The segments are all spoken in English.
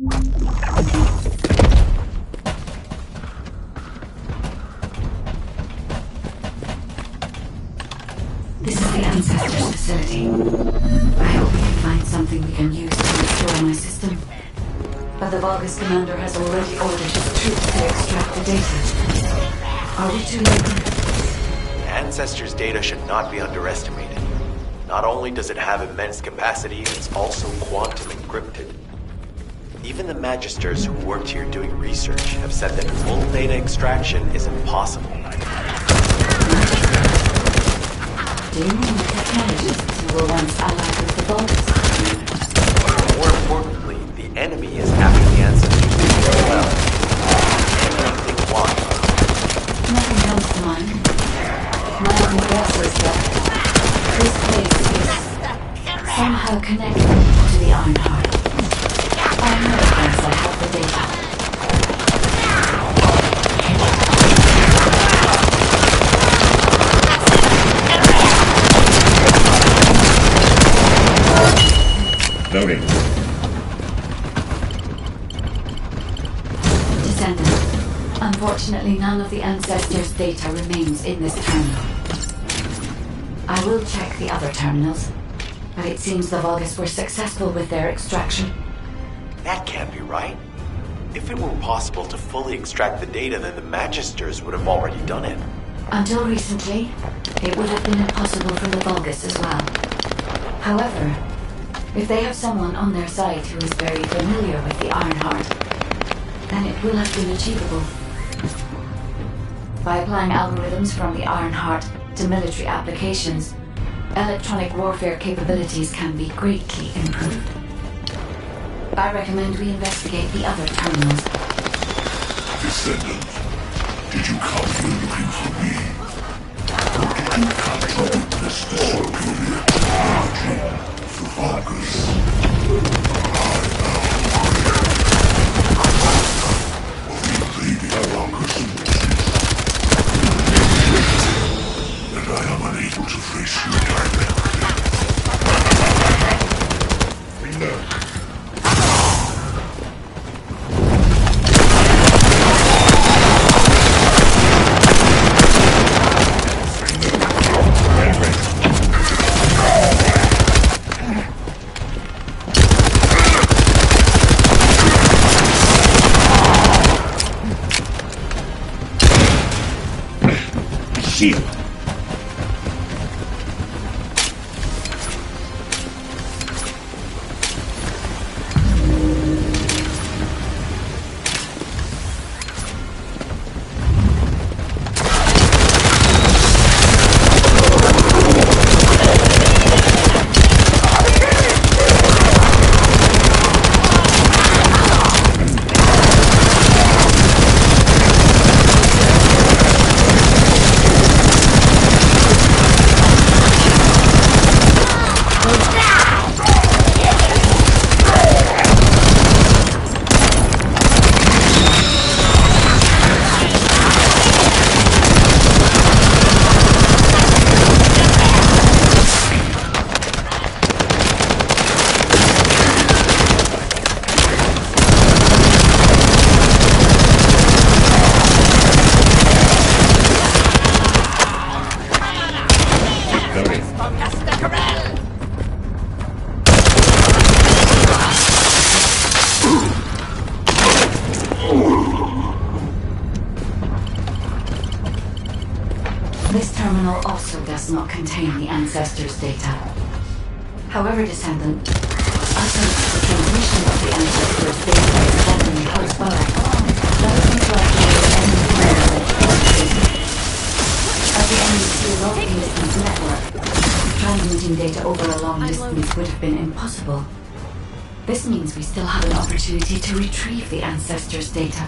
This is the Ancestors facility. I hope we can find something we can use to restore my system. But the Vulgus commander has already ordered his troops to extract the data. Are we too late? Ancestors' data should not be underestimated. Not only does it have immense capacity, it's also quantum encrypted. Even the Magisters who worked here doing research have said that full data extraction is impossible. Do you mean the technologists who were once allied with the Vulgus? More importantly, the enemy is having the Ancestors data as well. Anything why? Nothing comes to mind. My only guess is that this place is somehow connected to the Ironheart. I know once I have the data. Loading. Descendant. Unfortunately, none of the Ancestors' data remains in this terminal. I will check the other terminals, but it seems the Vulgus were successful with their extraction. That can't be right. If it were possible to fully extract the data, then the Magisters would have already done it. Until recently, it would have been impossible for the Vulgus as well. However, if they have someone on their side who is very familiar with the Ironheart, then it will have been achievable. By applying algorithms from the Ironheart to military applications, electronic warfare capabilities can be greatly improved. I recommend we investigate the other terminals. Descendant, did you come here looking for me? Or did you come to witness the superior technology of the Vulgus? And I am unable to face you directly. Reload. Shield. This terminal also does not contain the Ancestors' data. However, Descendant, I think the transmission of the Ancestors' data is happening close by. That is interacting with enemy command. As the enemy long-distance network, transmitting data over a long distance would have been impossible. This means we still have an opportunity to retrieve the Ancestors' data.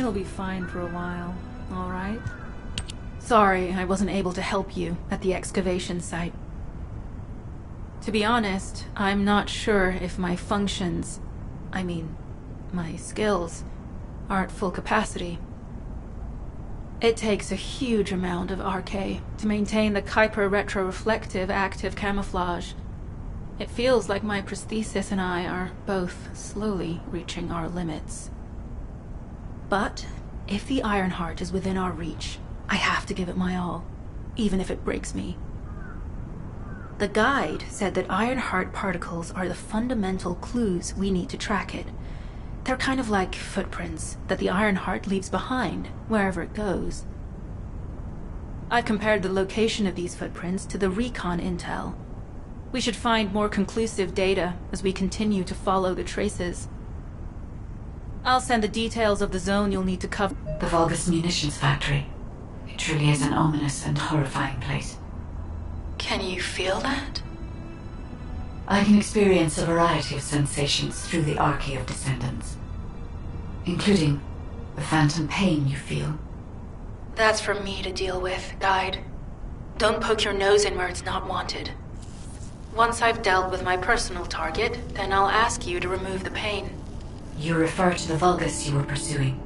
It'll be fine for a while, all right? Sorry I wasn't able to help you at the excavation site. To be honest, I'm not sure if my functions, my skills, are at full capacity. It takes a huge amount of RK to maintain the Kuiper retroreflective active camouflage. It feels like my prosthesis and I are both slowly reaching our limits. But if the Ironheart is within our reach, I have to give it my all, even if it breaks me. The guide said that Ironheart particles are the fundamental clues we need to track it. They're kind of like footprints that the Ironheart leaves behind, wherever it goes. I've compared the location of these footprints to the recon intel. We should find more conclusive data as we continue to follow the traces. I'll send the details of the zone you'll need to cover. The Vulgus munitions factory. It truly is an ominous and horrifying place. Can you feel that? I can experience a variety of sensations through the archy of Descendants, including the phantom pain you feel. That's for me to deal with, Guide. Don't poke your nose in where it's not wanted. Once I've dealt with my personal target, then I'll ask you to remove the pain. You refer to the Vulgus you were pursuing.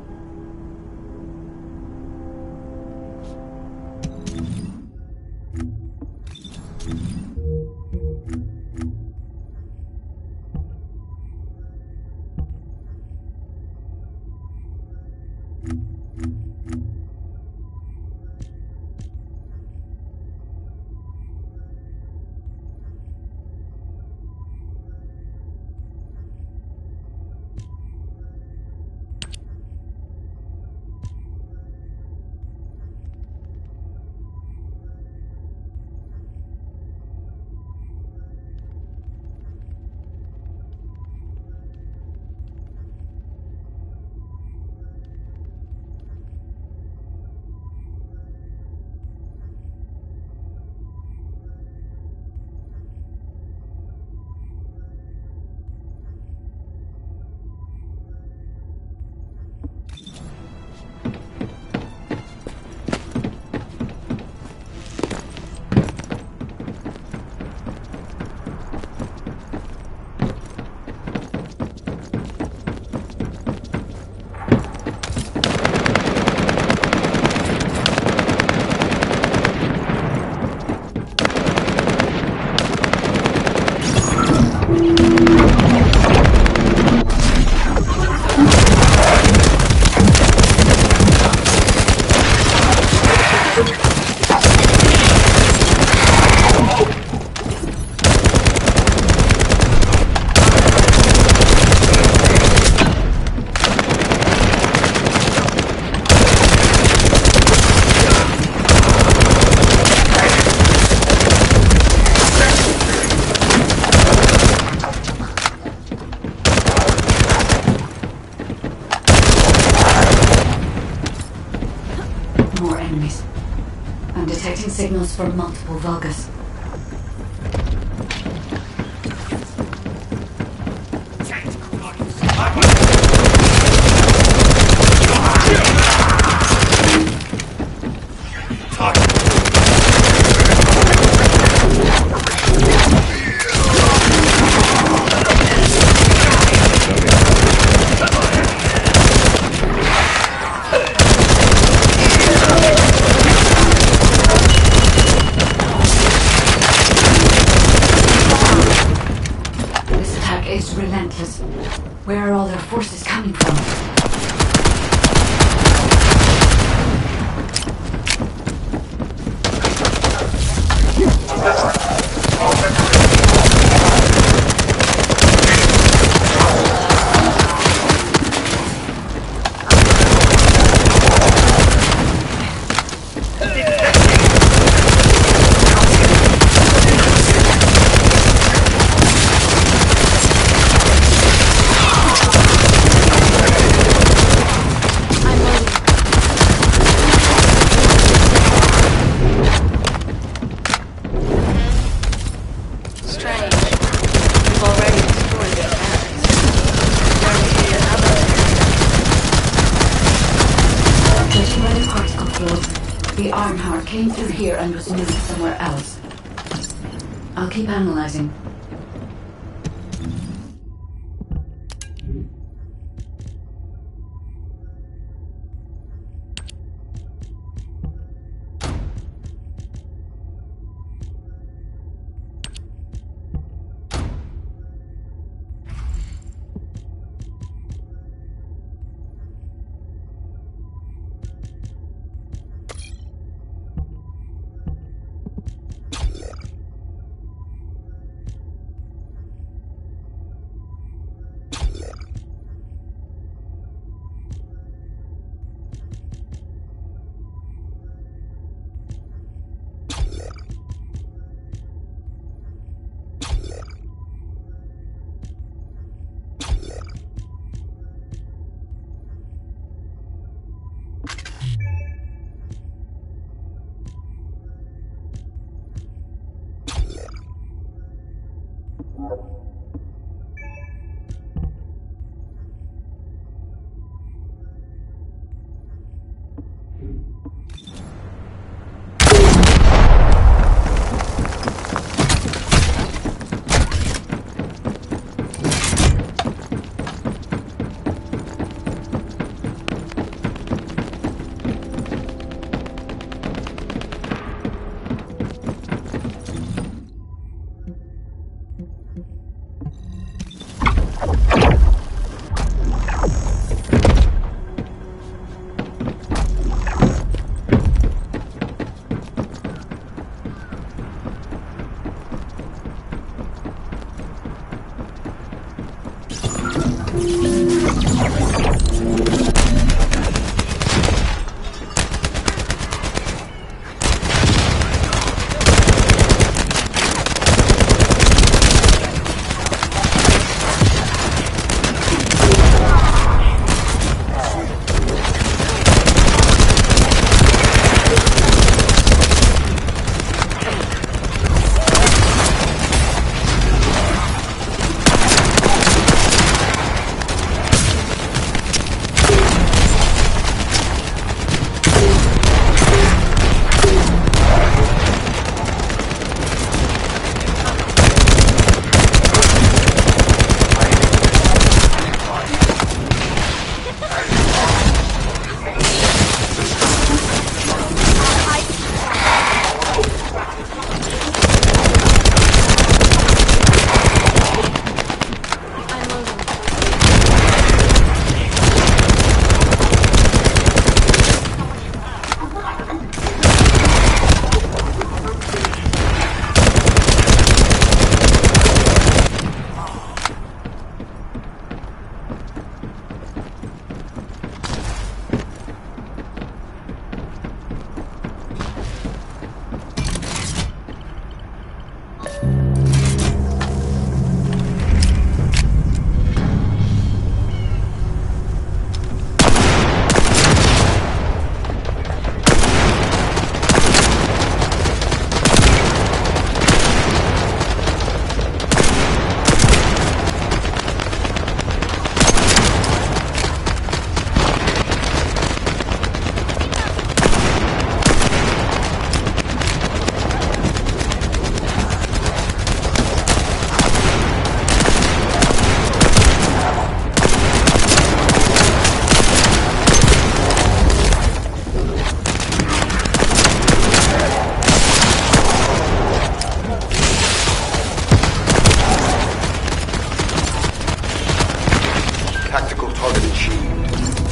signals from multiple Vulgus. Where are all their forces coming from? The arm heart came through here and was moved somewhere else. I'll keep analyzing.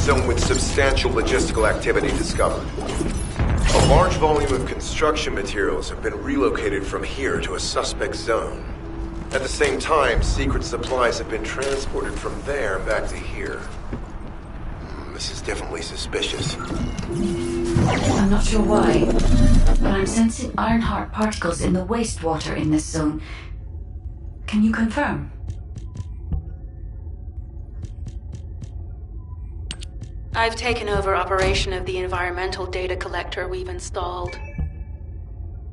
Zone with substantial logistical activity discovered. A large volume of construction materials have been relocated from here to a suspect zone. At the same time, secret supplies have been transported from there back to here. This is definitely suspicious. I'm not sure why, but I'm sensing Ironheart particles in the wastewater in this zone. Can you confirm? I've taken over operation of the environmental data collector we've installed.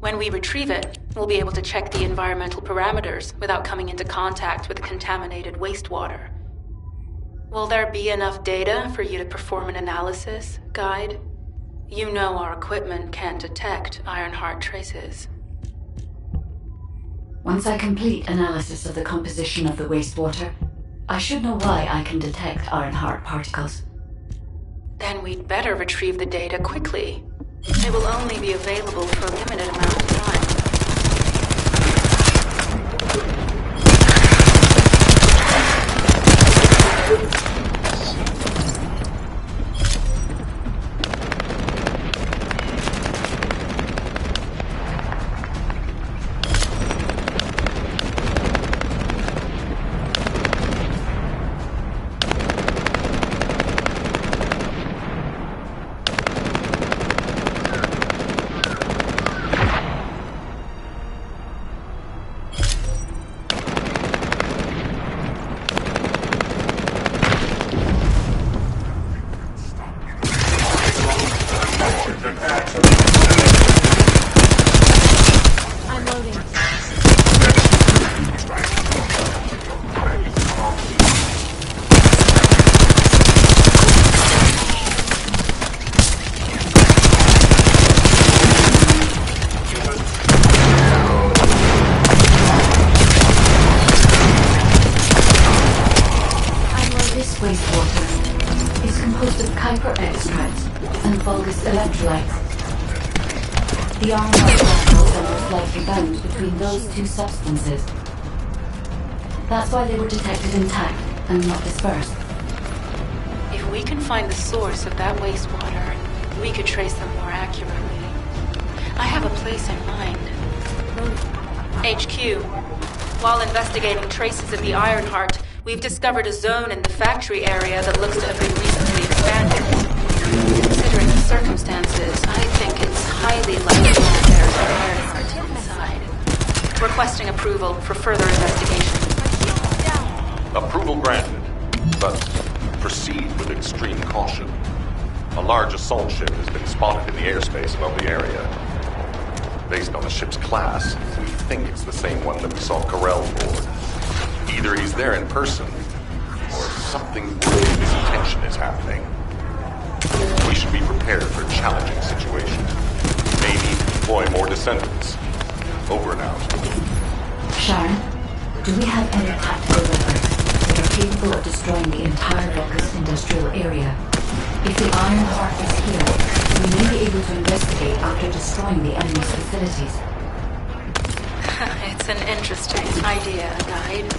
When we retrieve it, we'll be able to check the environmental parameters without coming into contact with the contaminated wastewater. Will there be enough data for you to perform an analysis, Guide? You know our equipment can't detect Ironheart traces. Once I complete analysis of the composition of the wastewater, I should know why I can detect Ironheart particles. Then we'd better retrieve the data quickly. It will only be available for a limited amount of time. The Ironheart particles are most likely bound between those two substances. That's why they were detected intact and not dispersed. If we can find the source of that wastewater, we could trace them more accurately. I have a place in mind. HQ. While investigating traces of the Ironheart, we've discovered a zone in the factory area that looks to have been recently expanded. Considering the circumstances, I think it's highly likely that there's an Ironheart inside. Requesting approval for further investigation. Approval granted, but proceed with extreme caution. A large assault ship has been spotted in the airspace above the area. Based on the ship's class, we think it's the same one that we saw Corell board. Either he's there in person, or something worthy of his attention is happening. We should be prepared for a challenging situation. Maybe deploy more Descendants. Over and out. Sharon, do we have any tactical weapons that are capable of destroying the entire Locust industrial area? If the Ironheart is here, we may be able to investigate after destroying the enemy's facilities. It's an interesting idea, Guide.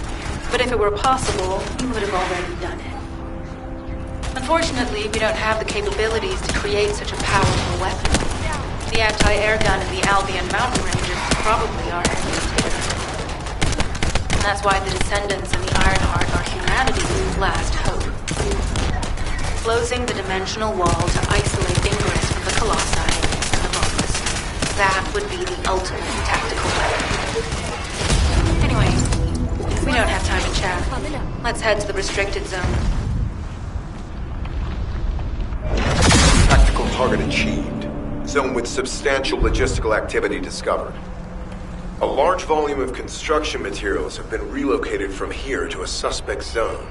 But if it were possible, we would have already done it. Unfortunately, we don't have the capabilities to create such a powerful weapon. The anti-air gun in the Albion mountain ranges probably are limited. And that's why the Descendants and the Ironheart are humanity's last hope. Closing the dimensional wall to isolate ingress from the Colossi and the Locust. That would be the ultimate tactical weapon. Anyway, we don't have time to chat. Let's head to the restricted zone. Tactical target achieved. Zone with substantial logistical activity discovered. A large volume of construction materials have been relocated from here to a suspect zone.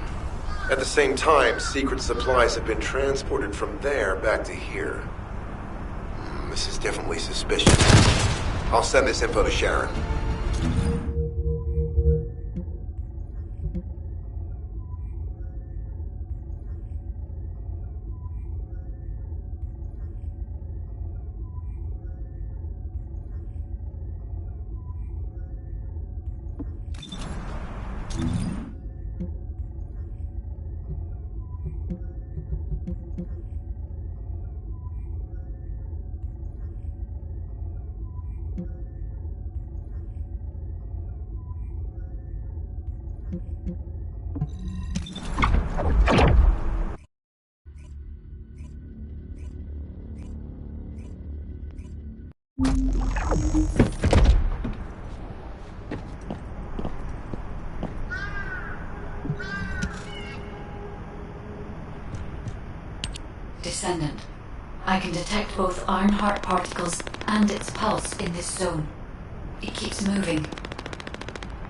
At the same time, secret supplies have been transported from there back to here. This is definitely suspicious. I'll send this info to Sharon. Descendant. I can detect both Ironheart particles and its pulse in this zone. It keeps moving.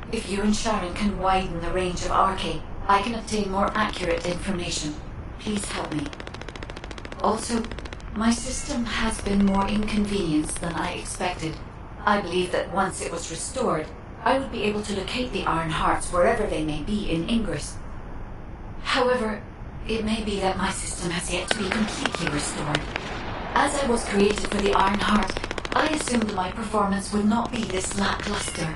If you and Sharon can widen the range of Arche, I can obtain more accurate information. Please help me. Also, my system has been more inconvenienced than I expected. I believe that once it was restored, I would be able to locate the Iron Hearts wherever they may be in Ingress. However, it may be that my system has yet to be completely restored. As I was created for the Iron Heart, I assumed my performance would not be this lackluster.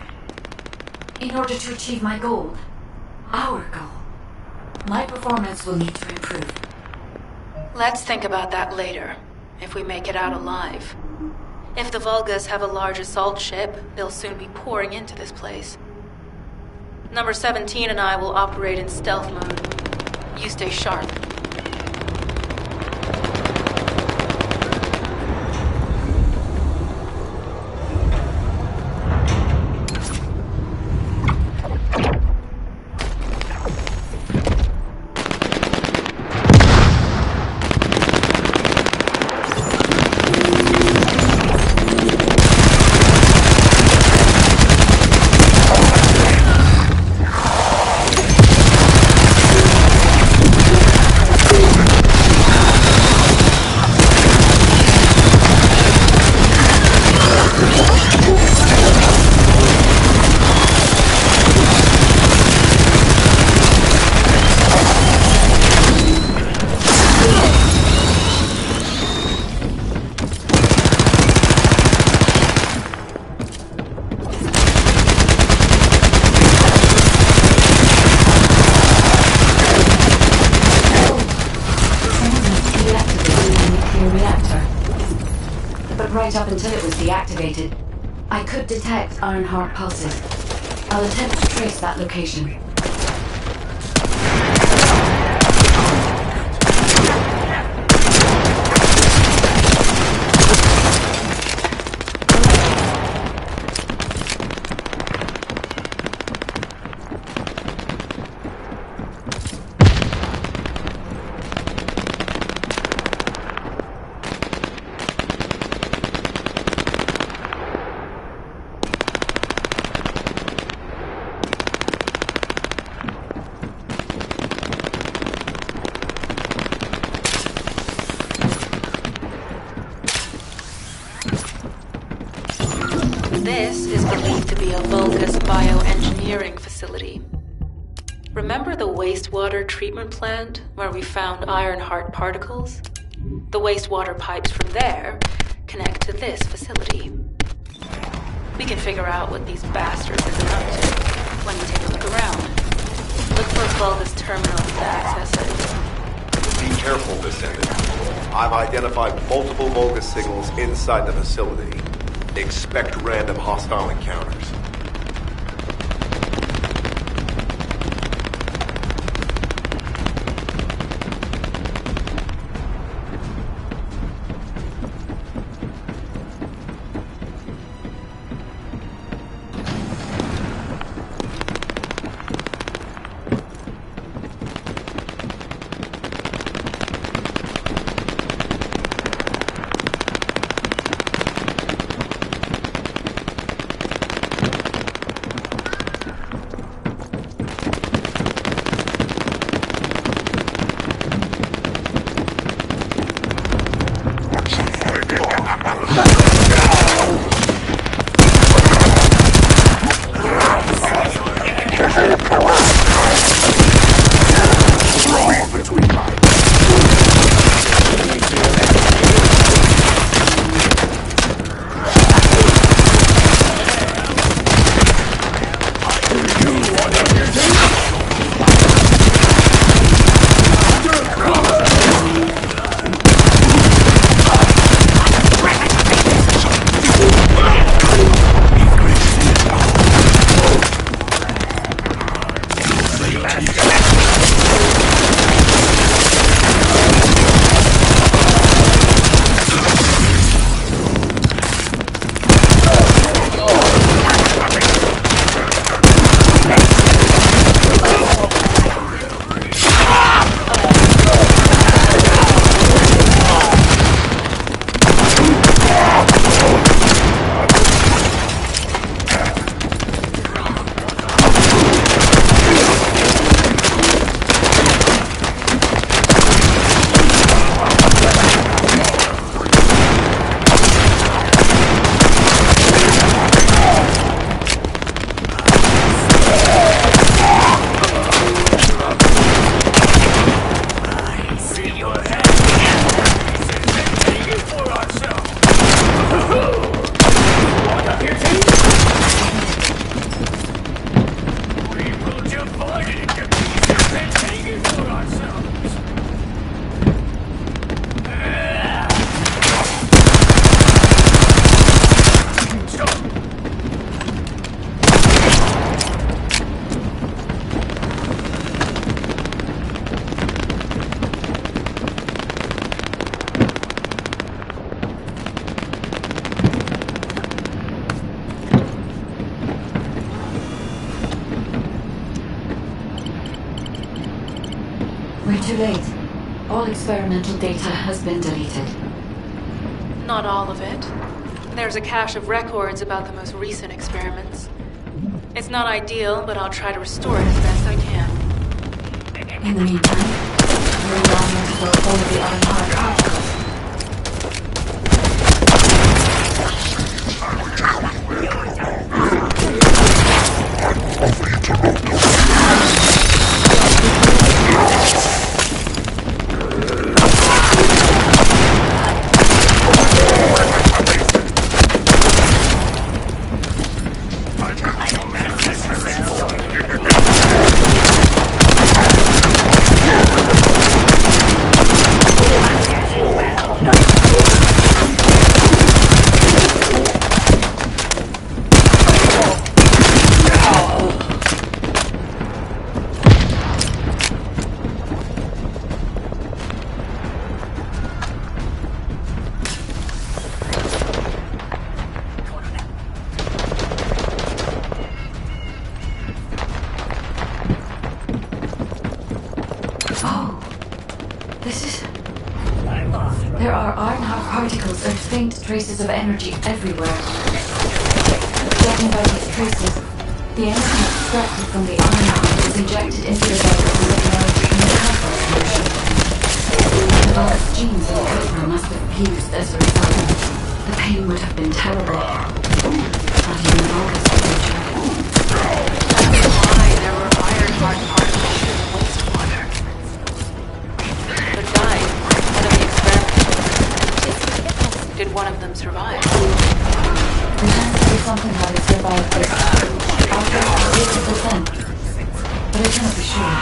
In order to achieve my goal, our goal, my performance will need to improve. Let's think about that later, if we make it out alive. If the Vulgas have a large assault ship, they'll soon be pouring into this place. Number 17 and I will operate in stealth mode. You stay sharp. Right up until it was deactivated, I could detect Ironheart pulses. I'll attempt to trace that location. This is believed to be a Vulgus bioengineering facility. Remember the wastewater treatment plant where we found Ironheart particles? The wastewater pipes from there connect to this facility. We can figure out what these bastards have been up to when we take a look around. Look for Vulgus terminals to access it. Be careful, Descendant. I've identified multiple Vulgus signals inside the facility. Expect random hostile encounters. We're too late. All experimental data has been deleted. Not all of it. There's a cache of records about the most recent experiments. It's not ideal, but I'll try to restore it as best I can. In the meantime, we're allowing to throw all of the other hard particles. There are iron-hard particles and faint traces of energy everywhere. Judging by these traces, the energy extracted from the iron is injected into the vessels of large mechanical solution. The large genes in the paper must have fused as a result. The pain would have been terrible. Not even August could have tried. That's why there were iron-hard particles in the wastewater. But guys, one of the experiments. Did one of them survive? There has to be something how they survived this. I'll guess 80%. But I cannot be sure.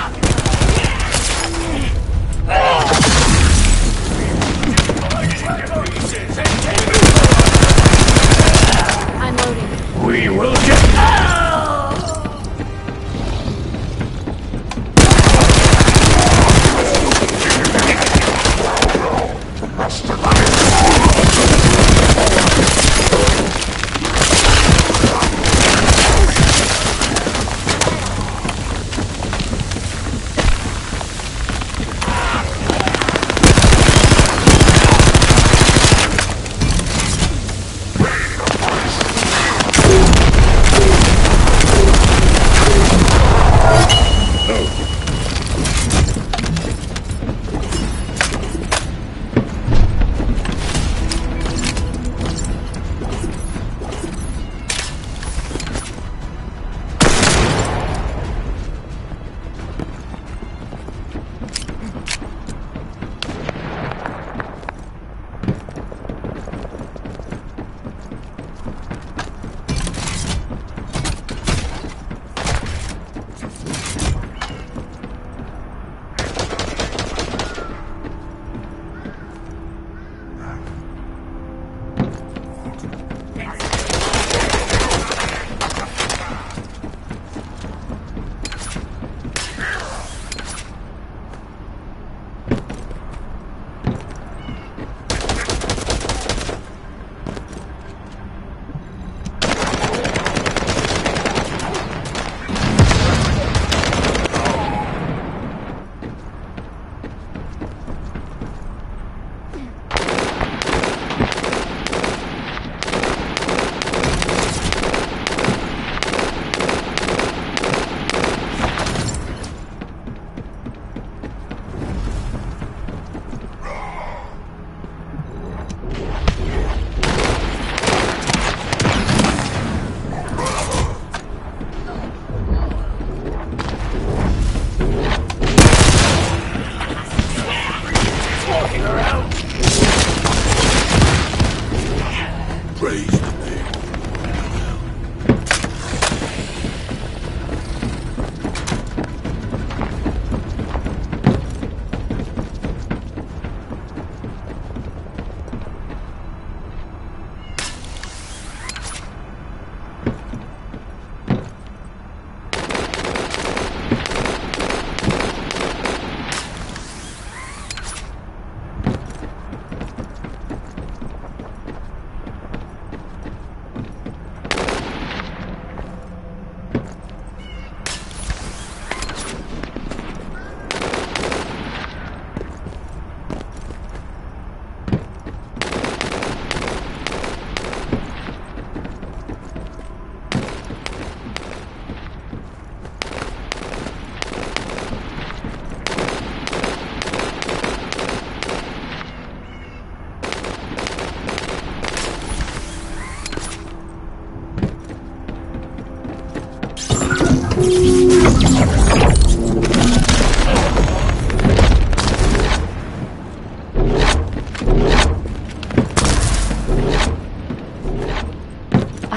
I'm loading. We will get out! I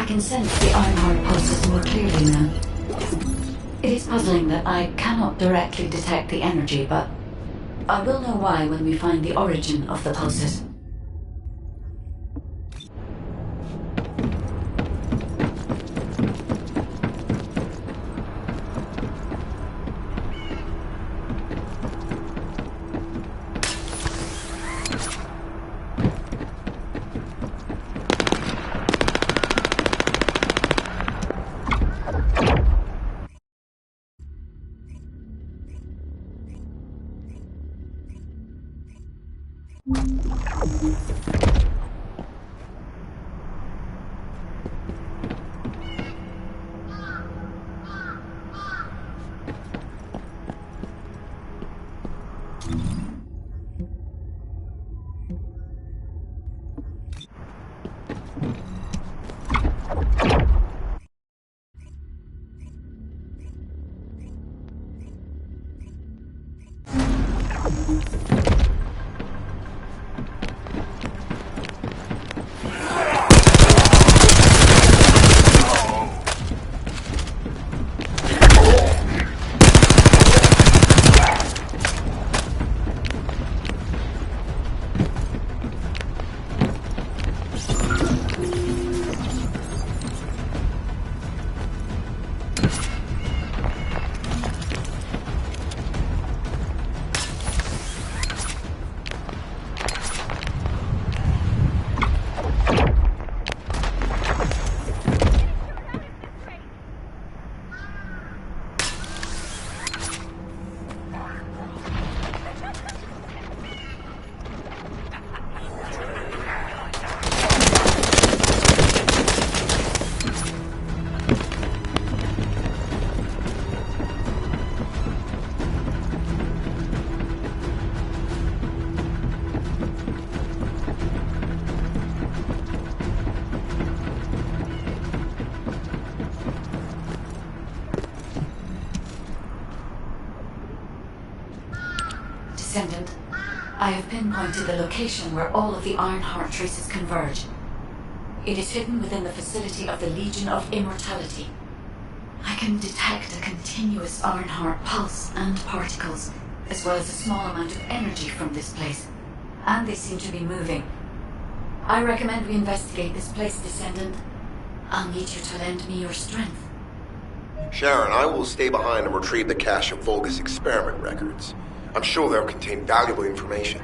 can sense the Ironheart pulses more clearly now. It is puzzling that I cannot directly detect the energy, but I will know why when we find the origin of the pulses. Descendant, I have pinpointed the location where all of the Ironheart traces converge. It is hidden within the facility of the Legion of Immortality. I can detect a continuous Ironheart pulse and particles, as well as a small amount of energy from this place. And they seem to be moving. I recommend we investigate this place, Descendant. I'll need you to lend me your strength. Sharon, I will stay behind and retrieve the cache of Vulgus experiment records. I'm sure they'll contain valuable information.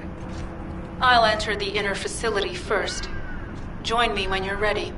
I'll enter the inner facility first. Join me when you're ready.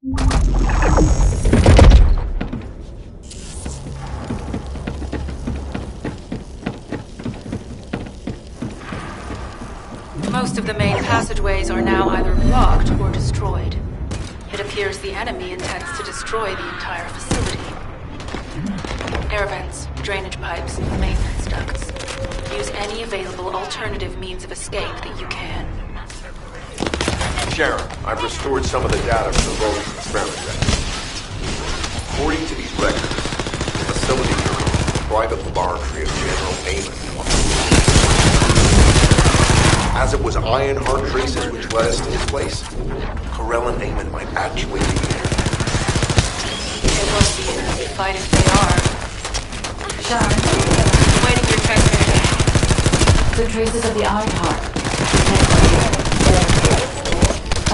Most of the main passageways are now either blocked or destroyed. It appears the enemy intends to destroy the entire facility. Air vents, drainage pipes, maintenance ducts. Use any available alternative means of escape that you can. Sharon, I've restored some of the data from the Vulcan experiment deck. According to these records, the facility is a private laboratory of General Amon. As it was Ironheart traces which led us to his place, Corell and Amon might actually be there. It won't be an easy fight if they are. Sharon, Waiting your transmission. the traces of the Ironheart. Never mind.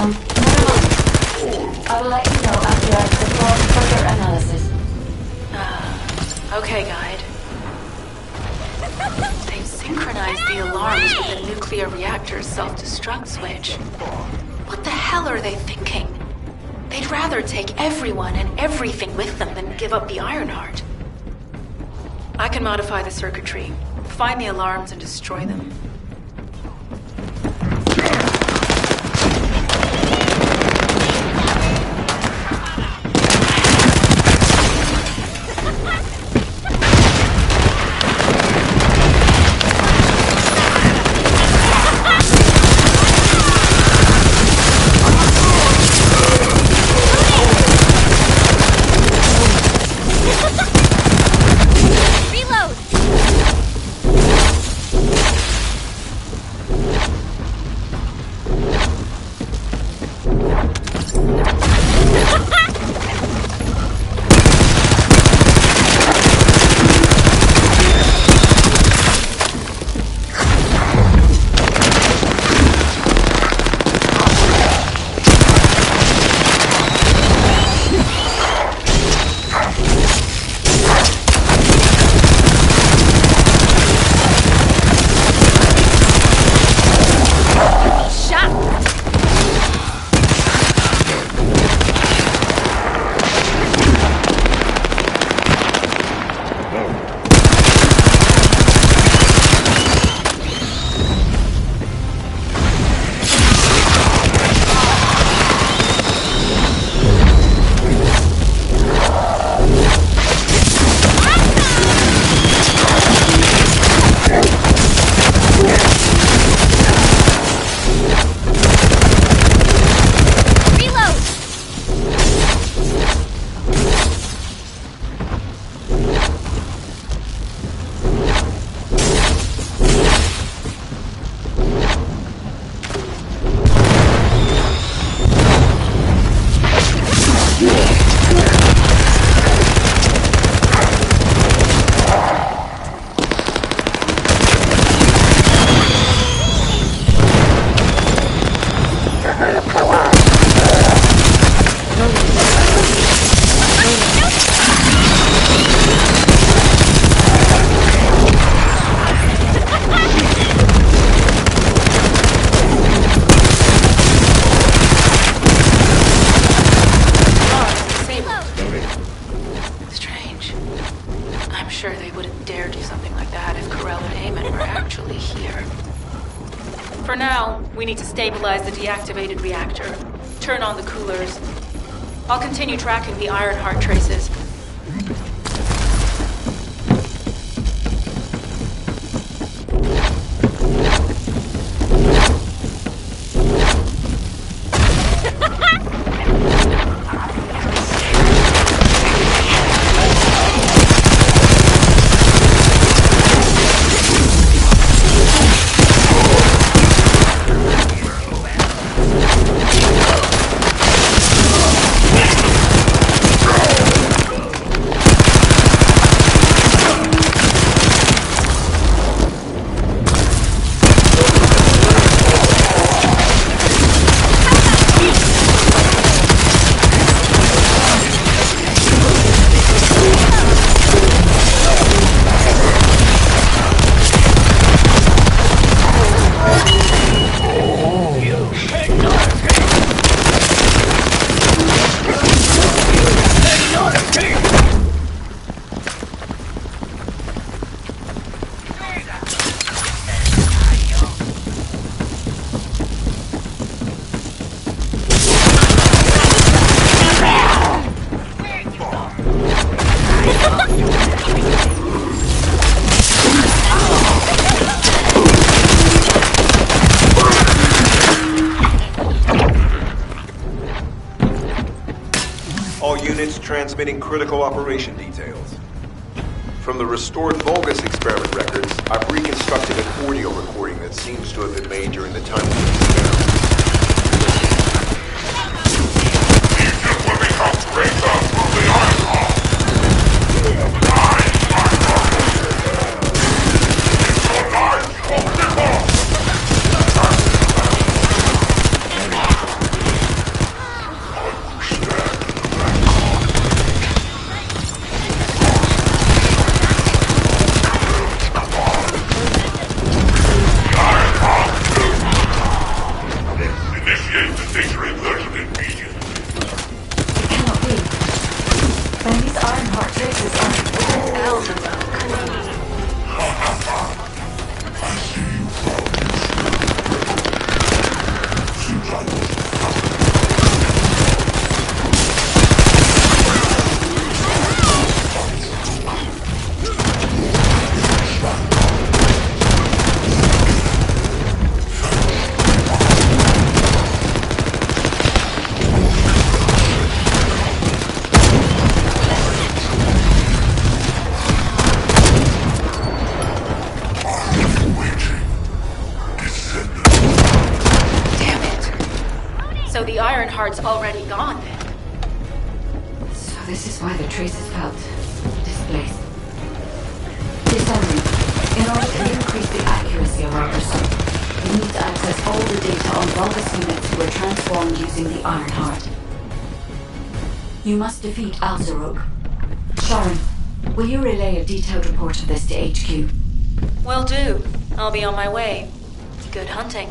I will let you know after I've performed further analysis. Okay, Guide. They've synchronized the alarms with the nuclear reactor's self-destruct switch. What the hell are they thinking? They'd rather take everyone and everything with them than give up the Ironheart. I can modify the circuitry, find the alarms and destroy them. For now, we need to stabilize the deactivated reactor. Turn on the coolers. I'll continue tracking the Ironheart traces. units transmitting critical operation details. From the restored Vulgus experiment records, I've reconstructed an audio recording that seems to have been made during the time of the experiment. Let me help raise up from the Ironheart! Heart's already gone, then. So this is why the traces felt displaced. Descendant, in order to increase the accuracy of our pursuit, we need to access all the data on Vulgus units who were transformed using the Iron Heart. You must defeat Alzarok. Sharon, will you relay a detailed report of this to HQ? Will do. I'll be on my way. Good hunting.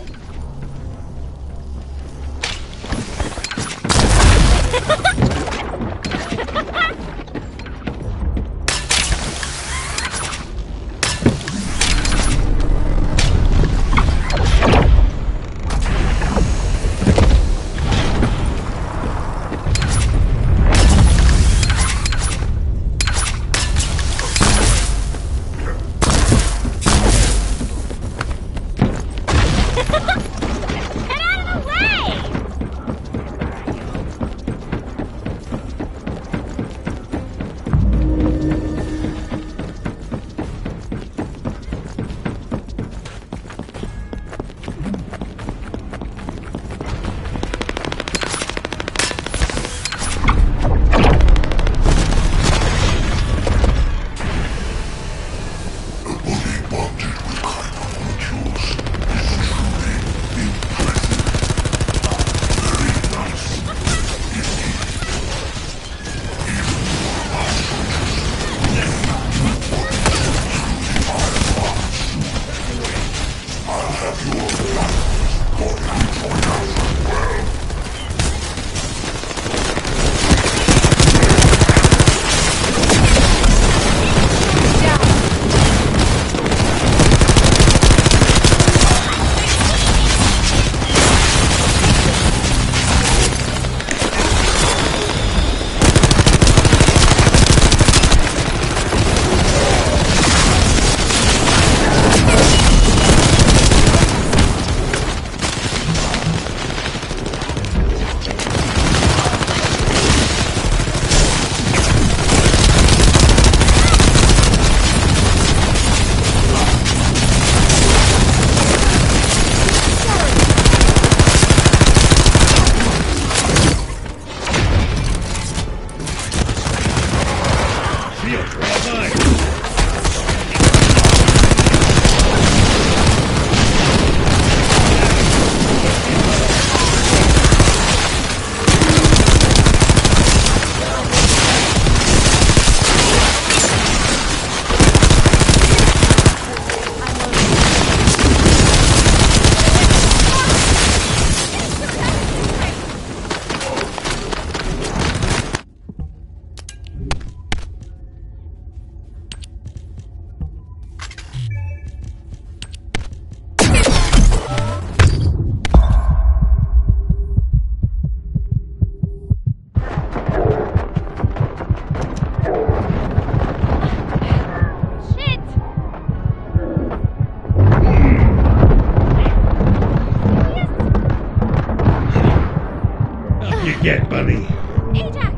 Get, buddy. Ajax!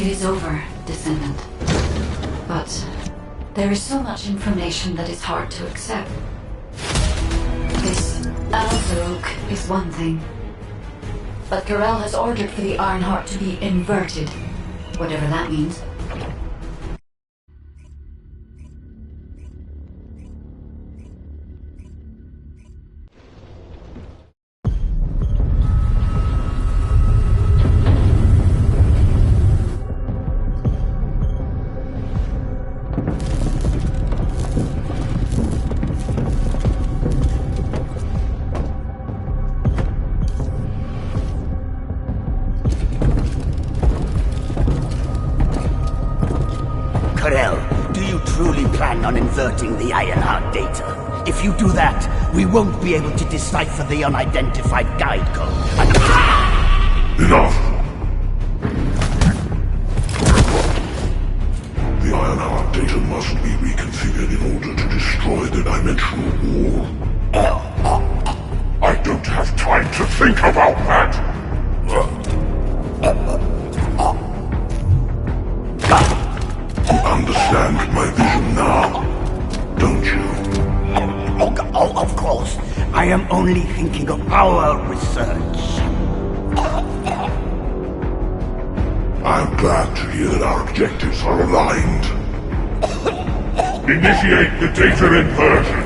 It is over, Descendant. But there is so much information that is hard to accept. This allot is one thing. But Corel has ordered for the Ironheart to be inverted, whatever that means. Do you truly plan on inverting the Ironheart data? If you do that, we won't be able to decipher the unidentified guide code. Enough! The Ironheart data must be reconfigured in order to destroy the dimensional wall. I don't have time to think about that! You understand my vision now, don't you? Oh, of course. I am only thinking of our research. I'm glad to hear that our objectives are aligned. Initiate the data inversion.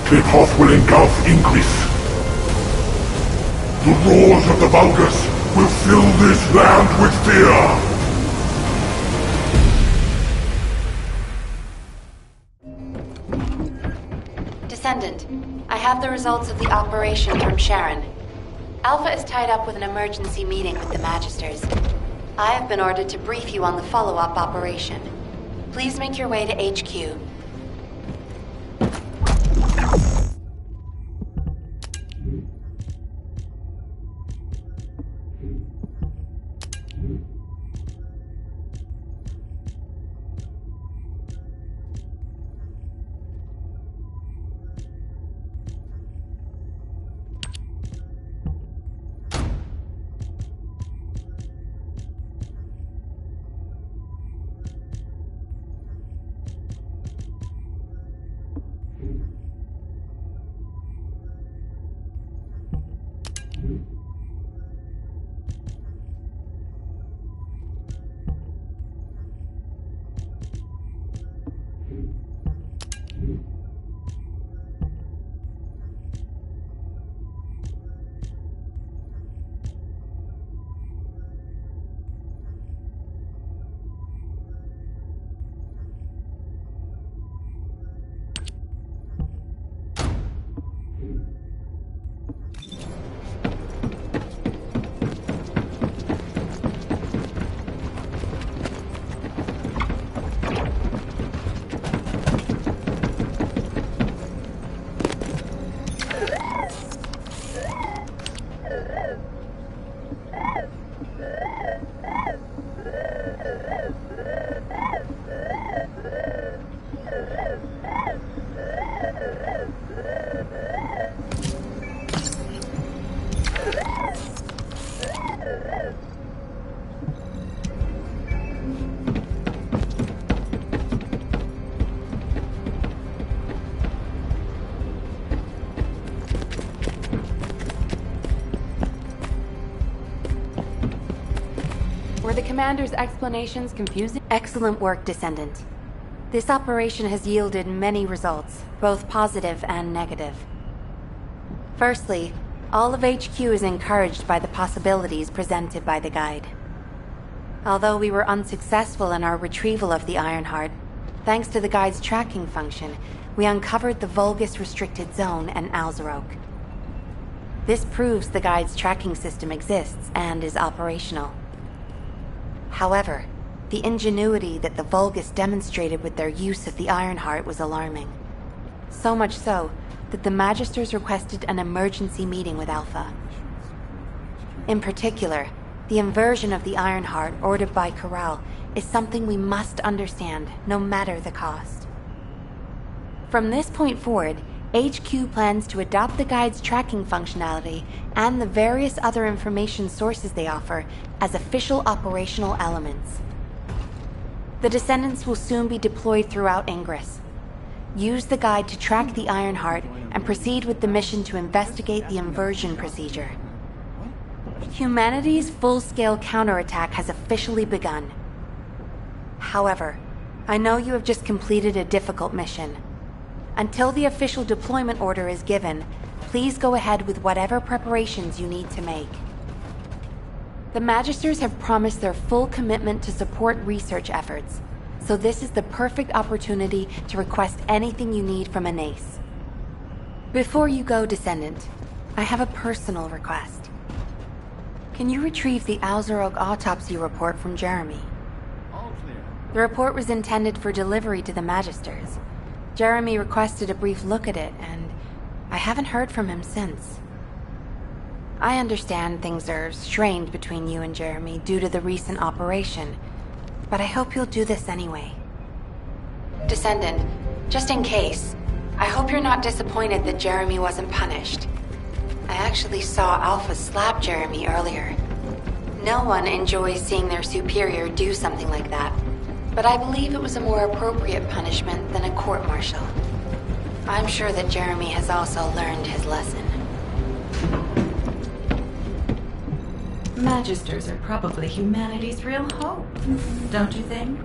The path will engulf Increase. The roars of the Vulgus will fill this land with fear! Descendant, I have the results of the operation from Sharon. Alpha is tied up with an emergency meeting with the Magisters. I have been ordered to brief you on the follow-up operation. Please make your way to HQ. Commander's explanations confusing? Excellent work, Descendant. This operation has yielded many results, both positive and negative. Firstly, all of HQ is encouraged by the possibilities presented by the guide. Although we were unsuccessful in our retrieval of the Ironheart, thanks to the guide's tracking function, we uncovered the Vulgus restricted zone and Alzarok. This proves the guide's tracking system exists and is operational. However, the ingenuity that the Vulgus demonstrated with their use of the Ironheart was alarming. So much so that the Magisters requested an emergency meeting with Alpha. In particular, the inversion of the Ironheart ordered by Corral is something we must understand, no matter the cost. From this point forward, HQ plans to adopt the guide's tracking functionality and the various other information sources they offer as official operational elements. The Descendants will soon be deployed throughout Ingress. Use the guide to track the Ironheart and proceed with the mission to investigate the inversion procedure. Humanity's full-scale counterattack has officially begun. However, I know you have just completed a difficult mission. Until the official deployment order is given, please go ahead with whatever preparations you need to make. The Magisters have promised their full commitment to support research efforts, so this is the perfect opportunity to request anything you need from an ace. Before you go, Descendant, I have a personal request. Can you retrieve the Alzarok autopsy report from Jeremy? The report was intended for delivery to the Magisters. Jeremy requested a brief look at it, and I haven't heard from him since. I understand things are strained between you and Jeremy due to the recent operation, but I hope you'll do this anyway. Descendant, just in case, I hope you're not disappointed that Jeremy wasn't punished. I actually saw Alpha slap Jeremy earlier. No one enjoys seeing their superior do something like that, but I believe it was a more appropriate punishment than a court-martial. I'm sure that Jeremy has also learned his lesson. Magisters are probably humanity's real hope, don't you think?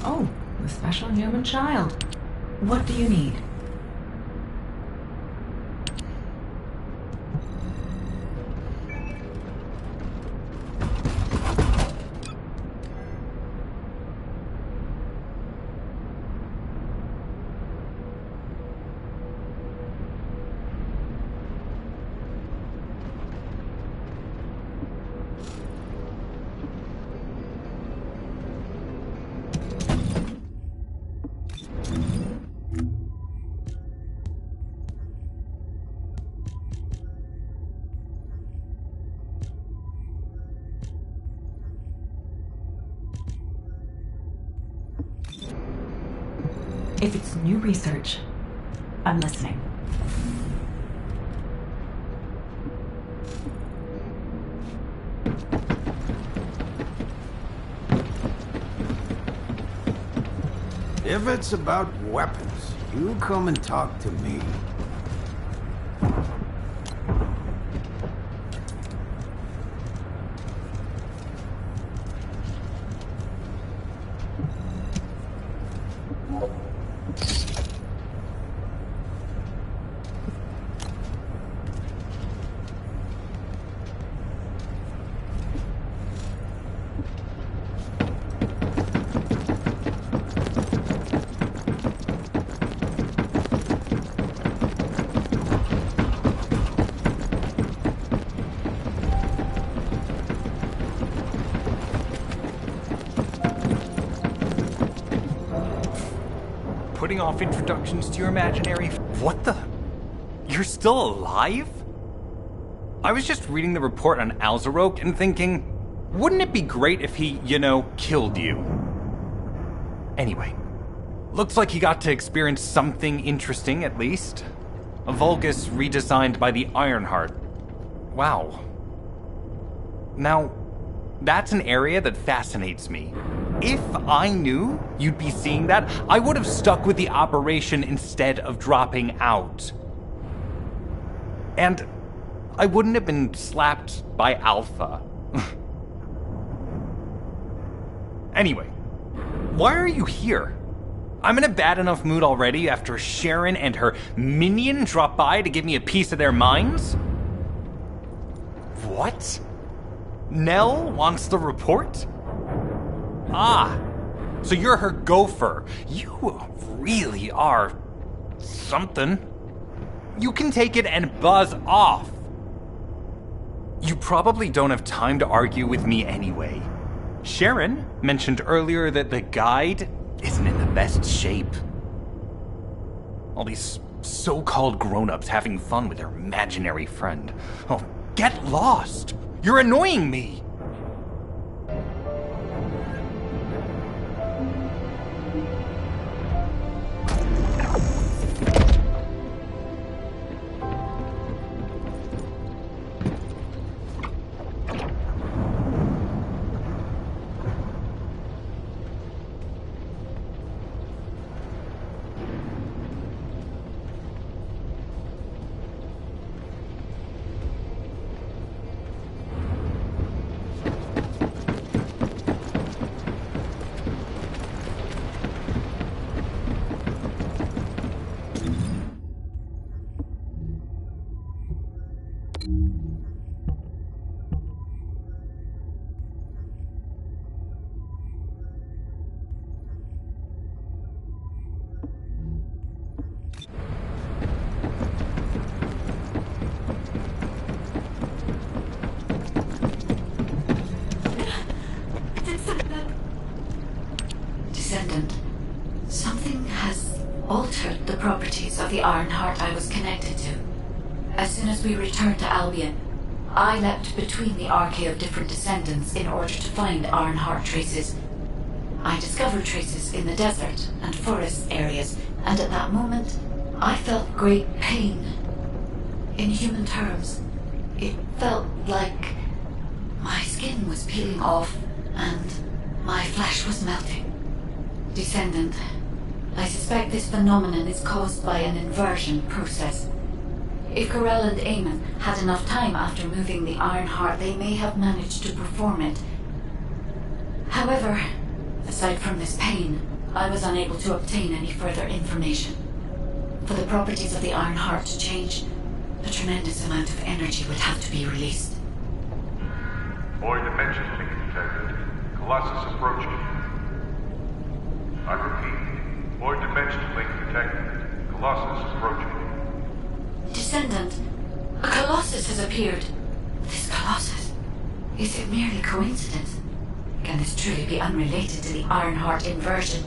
Oh, the special human child. What do you need? If it's new research, I'm listening. If it's about weapons, you come and talk to me. Putting off introductions to your imaginary... What the... You're still alive? I was just reading the report on Alzarok and thinking, wouldn't it be great if he, killed you? Anyway, looks like he got to experience something interesting at least. A Vulgus redesigned by the Ironheart. Wow. Now, that's an area that fascinates me. If I knew you'd be seeing that, I would have stuck with the operation instead of dropping out. And I wouldn't have been slapped by Alpha. Anyway, why are you here? I'm in a bad enough mood already after Sharon and her minion drop by to give me a piece of their minds? What? Nell wants the report? Ah, so you're her gopher. You really are something. You can take it and buzz off. You probably don't have time to argue with me anyway. Sharon mentioned earlier that the guide isn't in the best shape. All these so-called grown-ups having fun with their imaginary friend. Oh, get lost! You're annoying me! Descendant, something has altered the properties of the Ironheart I was connected to. As soon as we returned to Albion, I leapt between the arcade of different descendants in order to find Ironheart traces. I discovered traces in the desert and forest areas, and at that moment, I felt great pain. In human terms, it felt like my skin was peeling off and my flesh was melting. Descendant, I suspect this phenomenon is caused by an inversion process. If Corell and Eamon had enough time after moving the Ironheart, they may have managed to perform it. However, aside from this pain, I was unable to obtain any further information. For the properties of the Iron Heart to change, a tremendous amount of energy would have to be released. Void dimension link detected. Colossus approaching. I repeat, void dimension link detected. Colossus approaching. Descendant, a Colossus has appeared. This Colossus, is it merely coincidence? Can this truly be unrelated to the Ironheart inversion?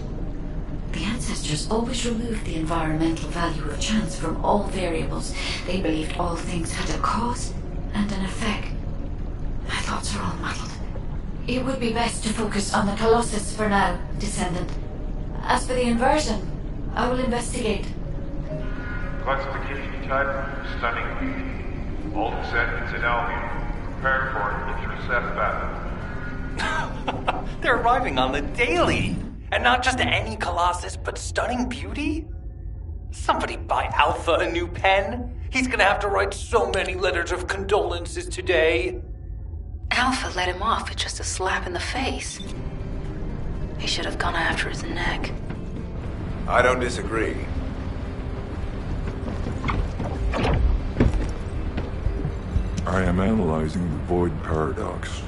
The ancestors always removed the environmental value of chance from all variables. They believed all things had a cause and an effect. My thoughts are all muddled. It would be best to focus on the Colossus for now, Descendant. As for the inversion, I will investigate. Classification type, stunning beauty. All descendants in Albion, prepare for an intercept battle. They're arriving on the daily! And not just any Colossus, but stunning beauty? Somebody buy Alpha a new pen? He's gonna have to write so many letters of condolences today. Alpha let him off with just a slap in the face. He should have gone after his neck. I don't disagree. I am analyzing the Void Paradox.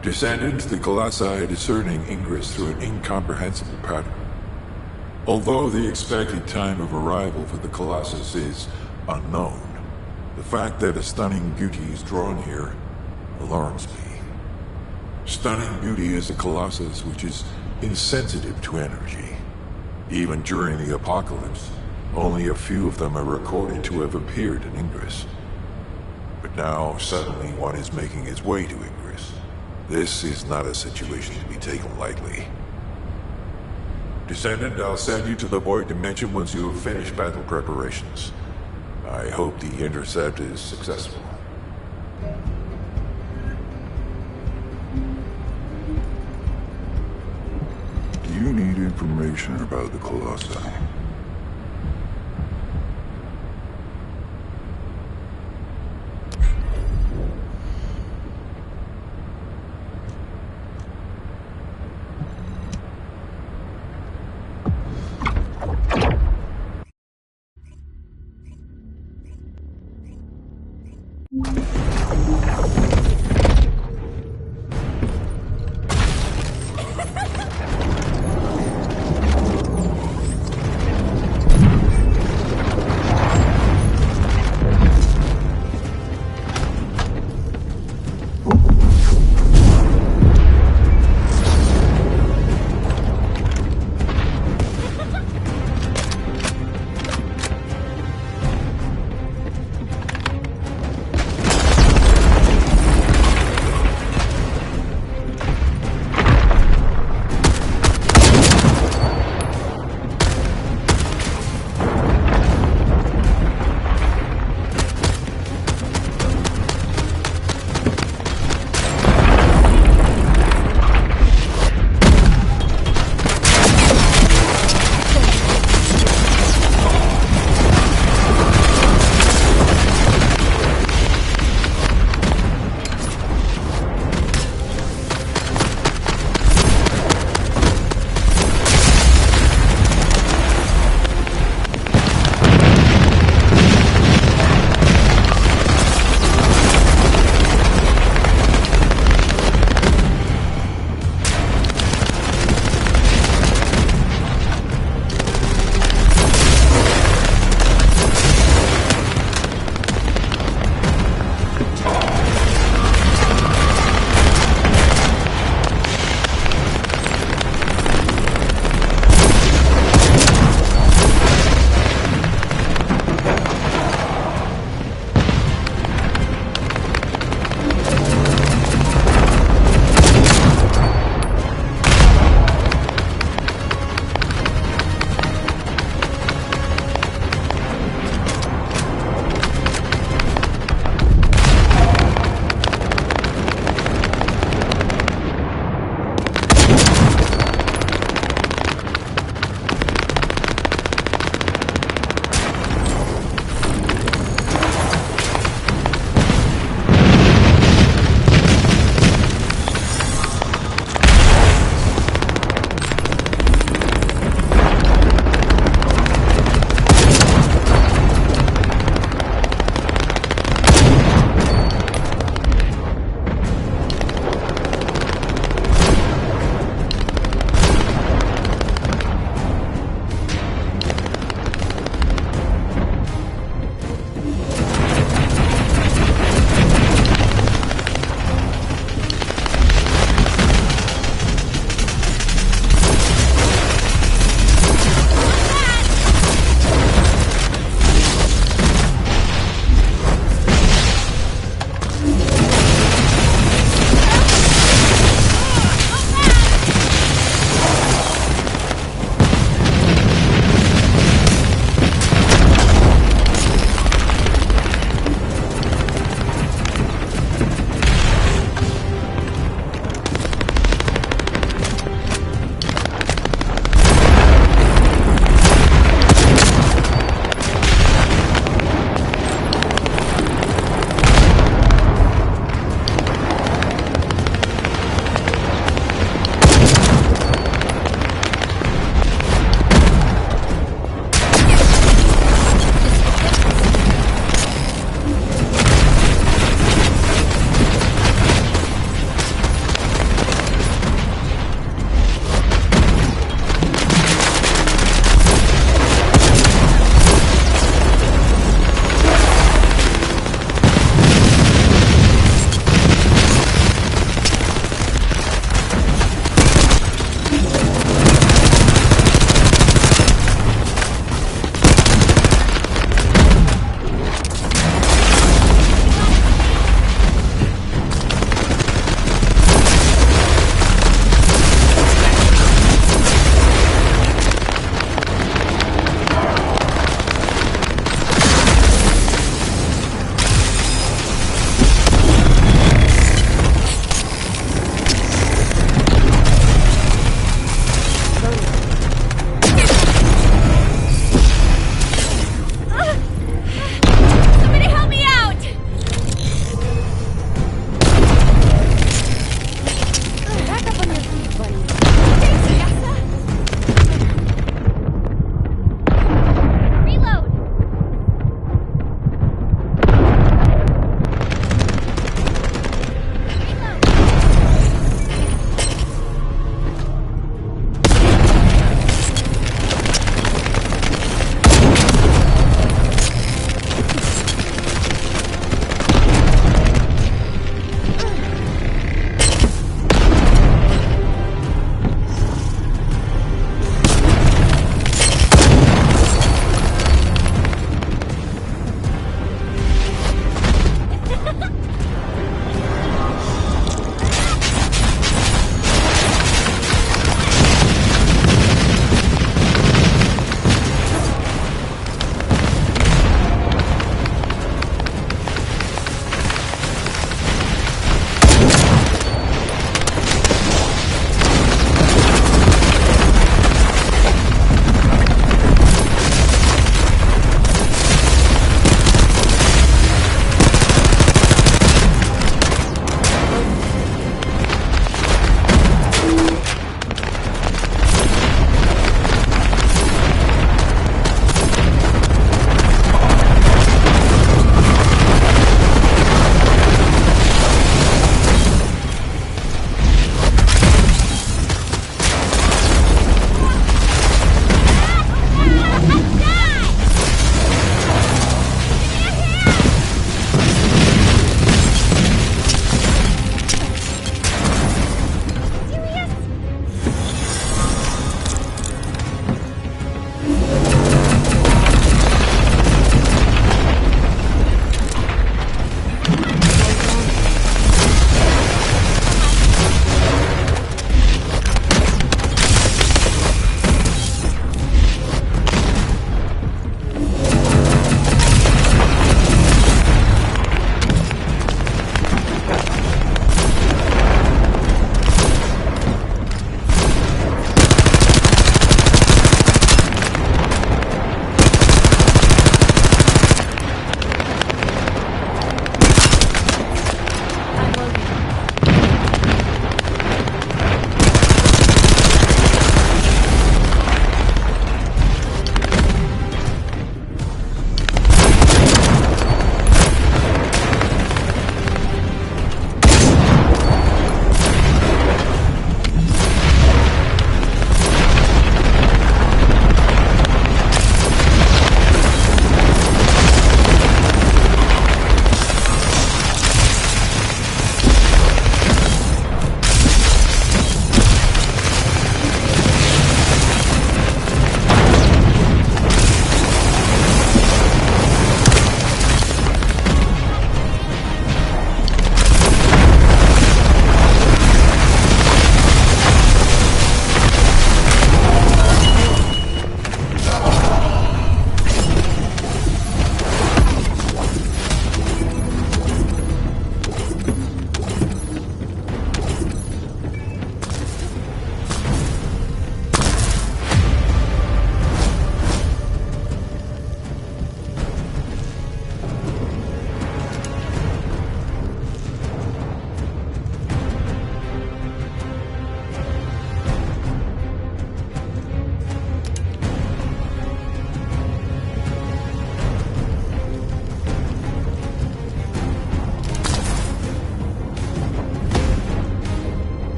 Descendants, the Colossi are discerning ingress through an incomprehensible pattern. Although the expected time of arrival for the Colossus is unknown, the fact that a stunning beauty is drawn here alarms me. Stunning beauty is a Colossus which is insensitive to energy. Even during the apocalypse, only a few of them are recorded to have appeared in Ingress. But now, suddenly, one is making its way to Ingress. This is not a situation to be taken lightly. Descendant, I'll send you to the Void Dimension once you have finished battle preparations. I hope the intercept is successful. Do you need information about the Colossi?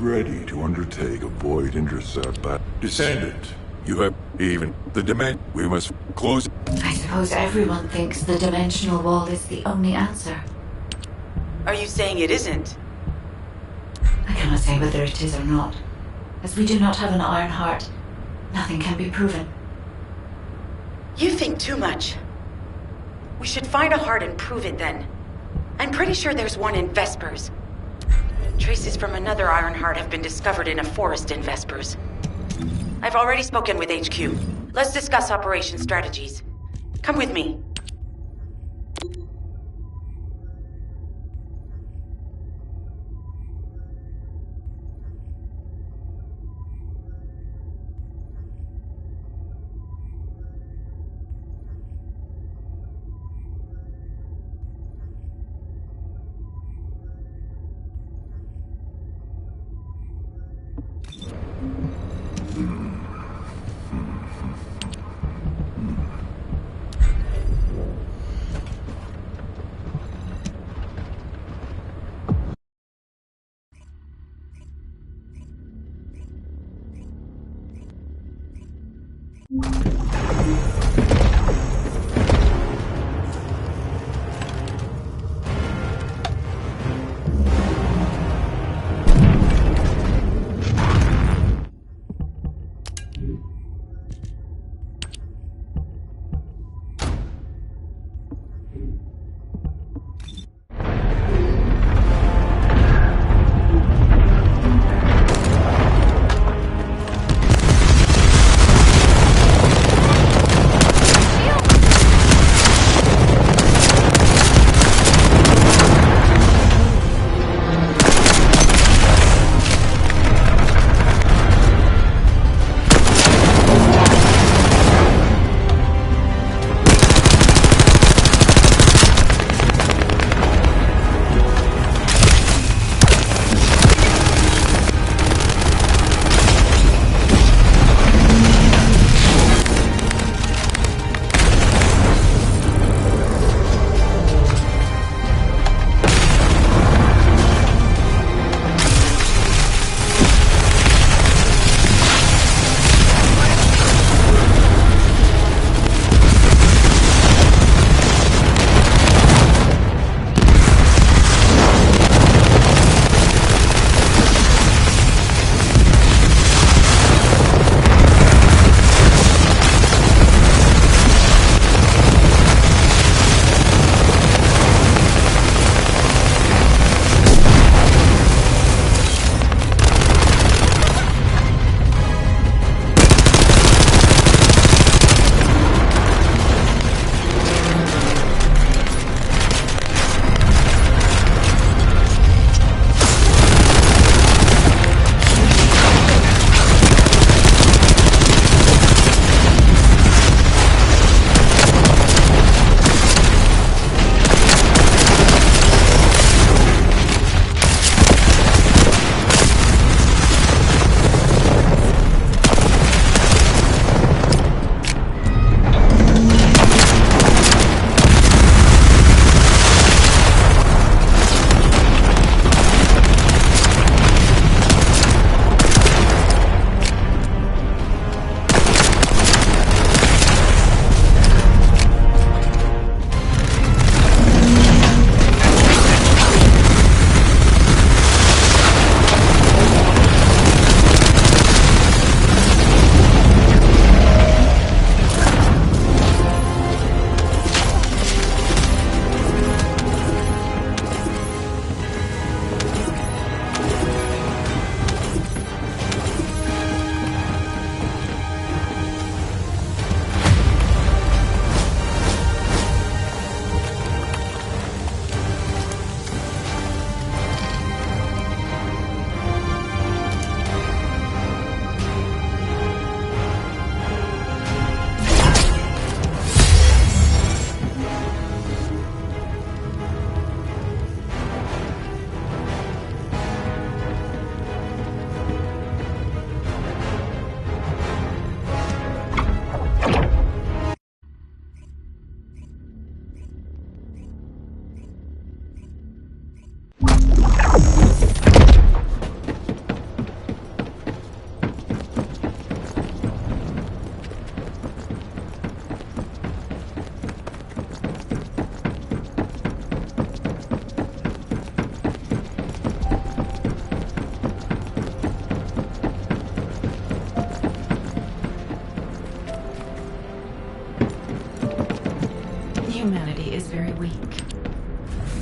Ready to undertake a void intercept by Descendant. You have even the demand. We must close. I suppose everyone thinks the dimensional wall is the only answer. Are you saying it isn't? I cannot say whether it is or not. As we do not have an iron heart, nothing can be proven. You think too much. We should find a heart and prove it then. I'm pretty sure there's one in Vespers. Traces from another Iron Heart have been discovered in a forest in Vespers. I've already spoken with HQ. Let's discuss operation strategies. Come with me.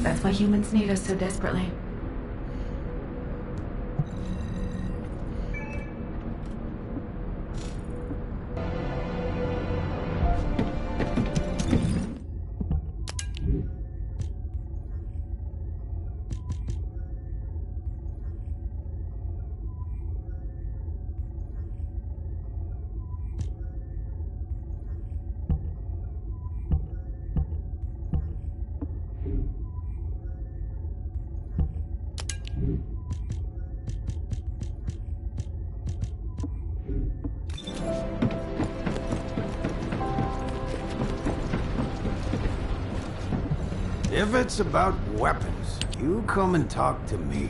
That's why humans need us so desperately. If it's about weapons, you come and talk to me.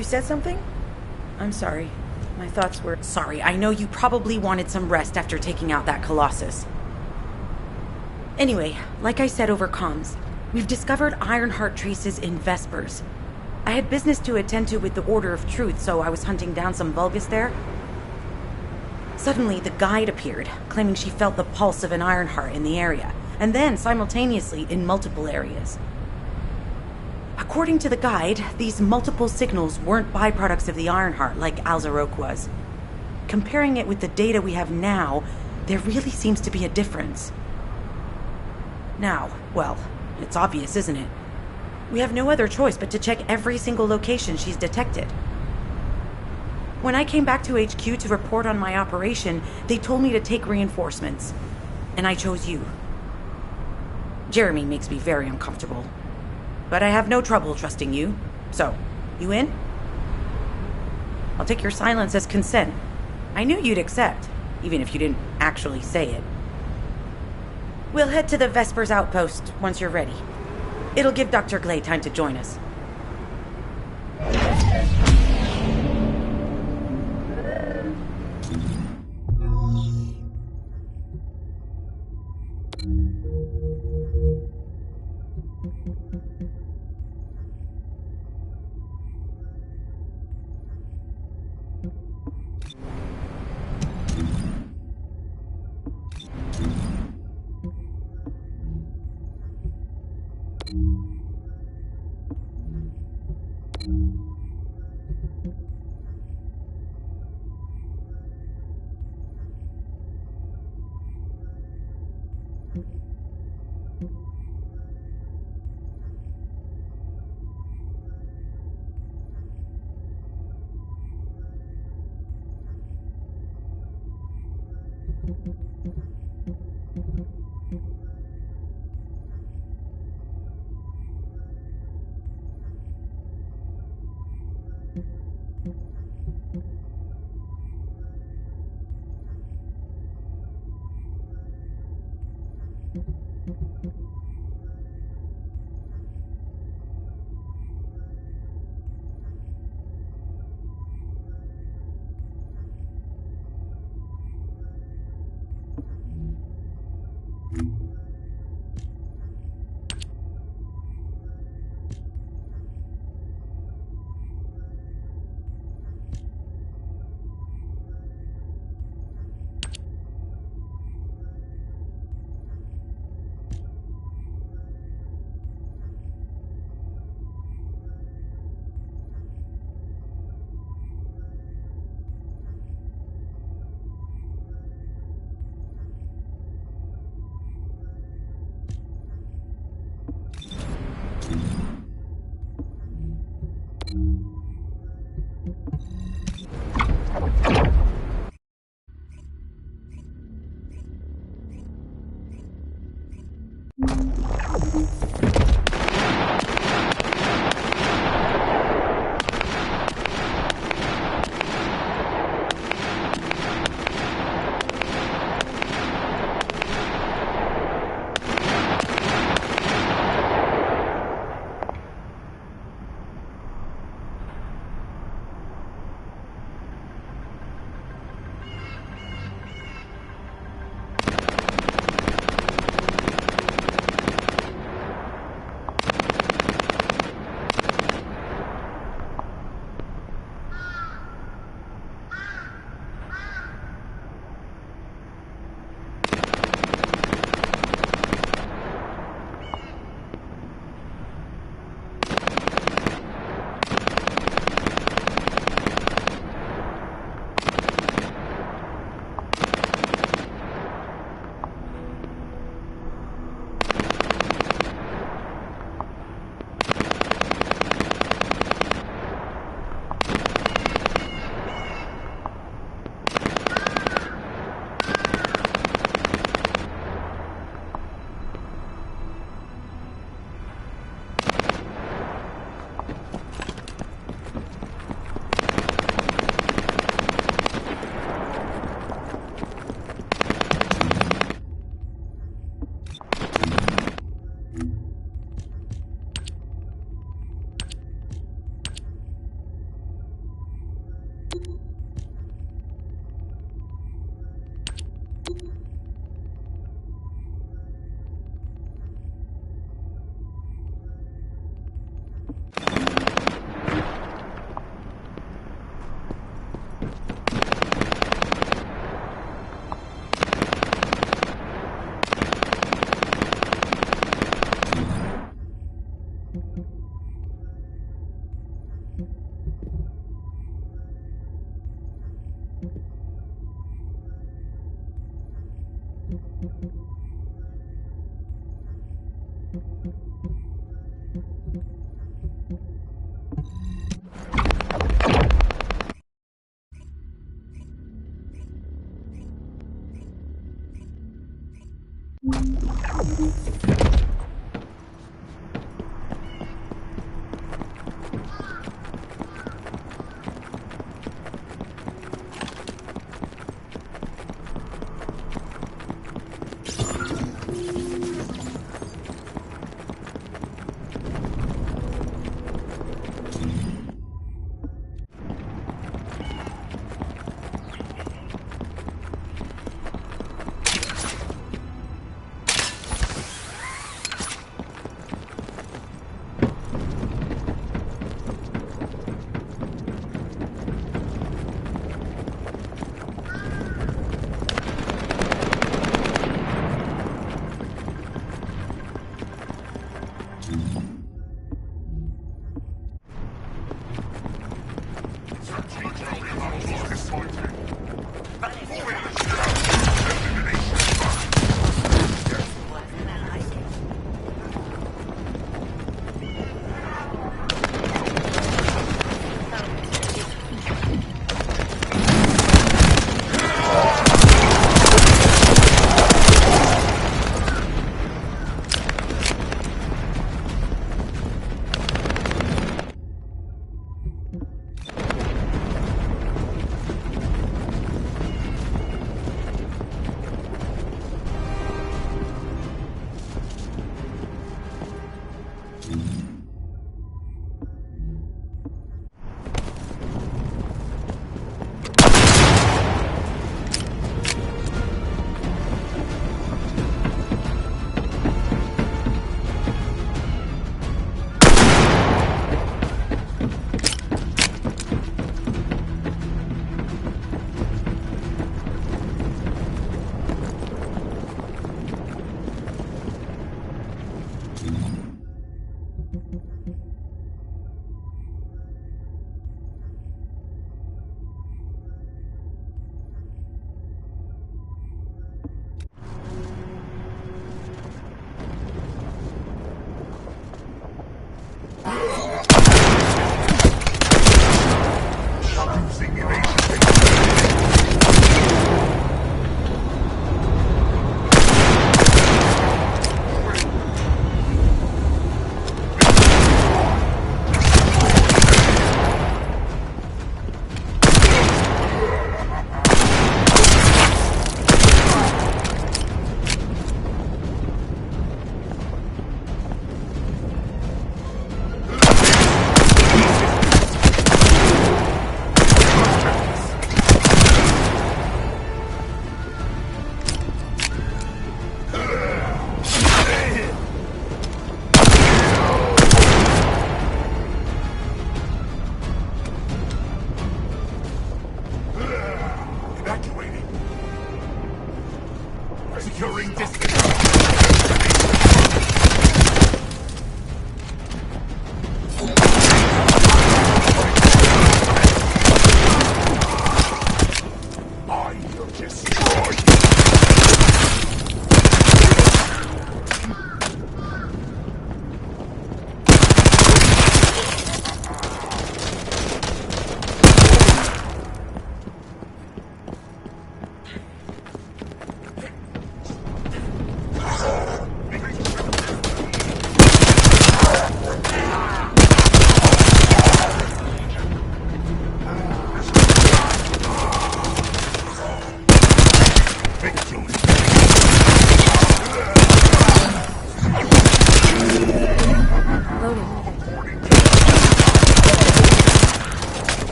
You said something? I'm sorry. My thoughts were... Sorry, I know you probably wanted some rest after taking out that Colossus. Anyway, like I said over comms, we've discovered Ironheart traces in Vespers. I had business to attend to with the Order of Truth, so I was hunting down some Vulgus there. Suddenly, the guide appeared, claiming she felt the pulse of an Ironheart in the area, and then, simultaneously, in multiple areas. According to the guide, these multiple signals weren't byproducts of the Ironheart like Alzarok was. Comparing it with the data we have now, there really seems to be a difference. Now, well, it's obvious, isn't it? We have no other choice but to check every single location she's detected. When I came back to HQ to report on my operation, they told me to take reinforcements. And I chose you. Jeremy makes me very uncomfortable. But I have no trouble trusting you. So, you in? I'll take your silence as consent. I knew you'd accept, even if you didn't actually say it. We'll head to the Vespers outpost once you're ready. It'll give Dr. Glay time to join us.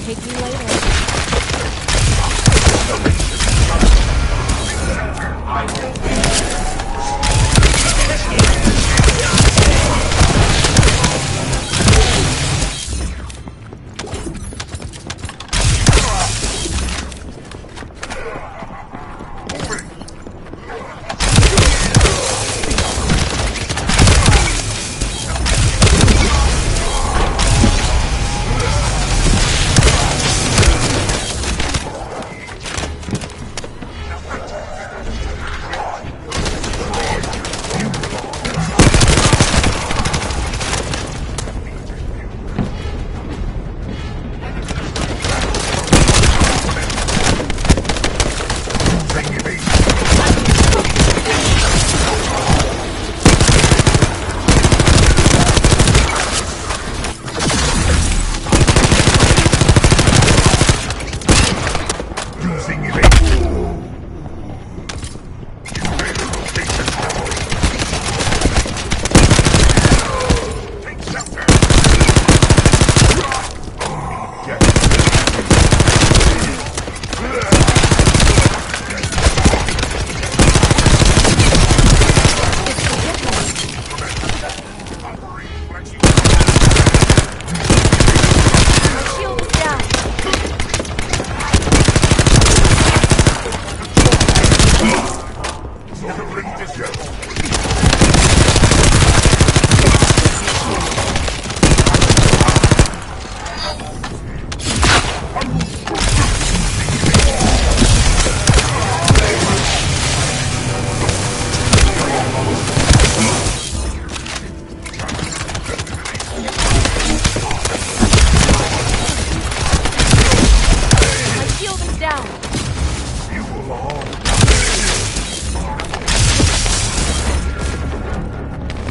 Take me later.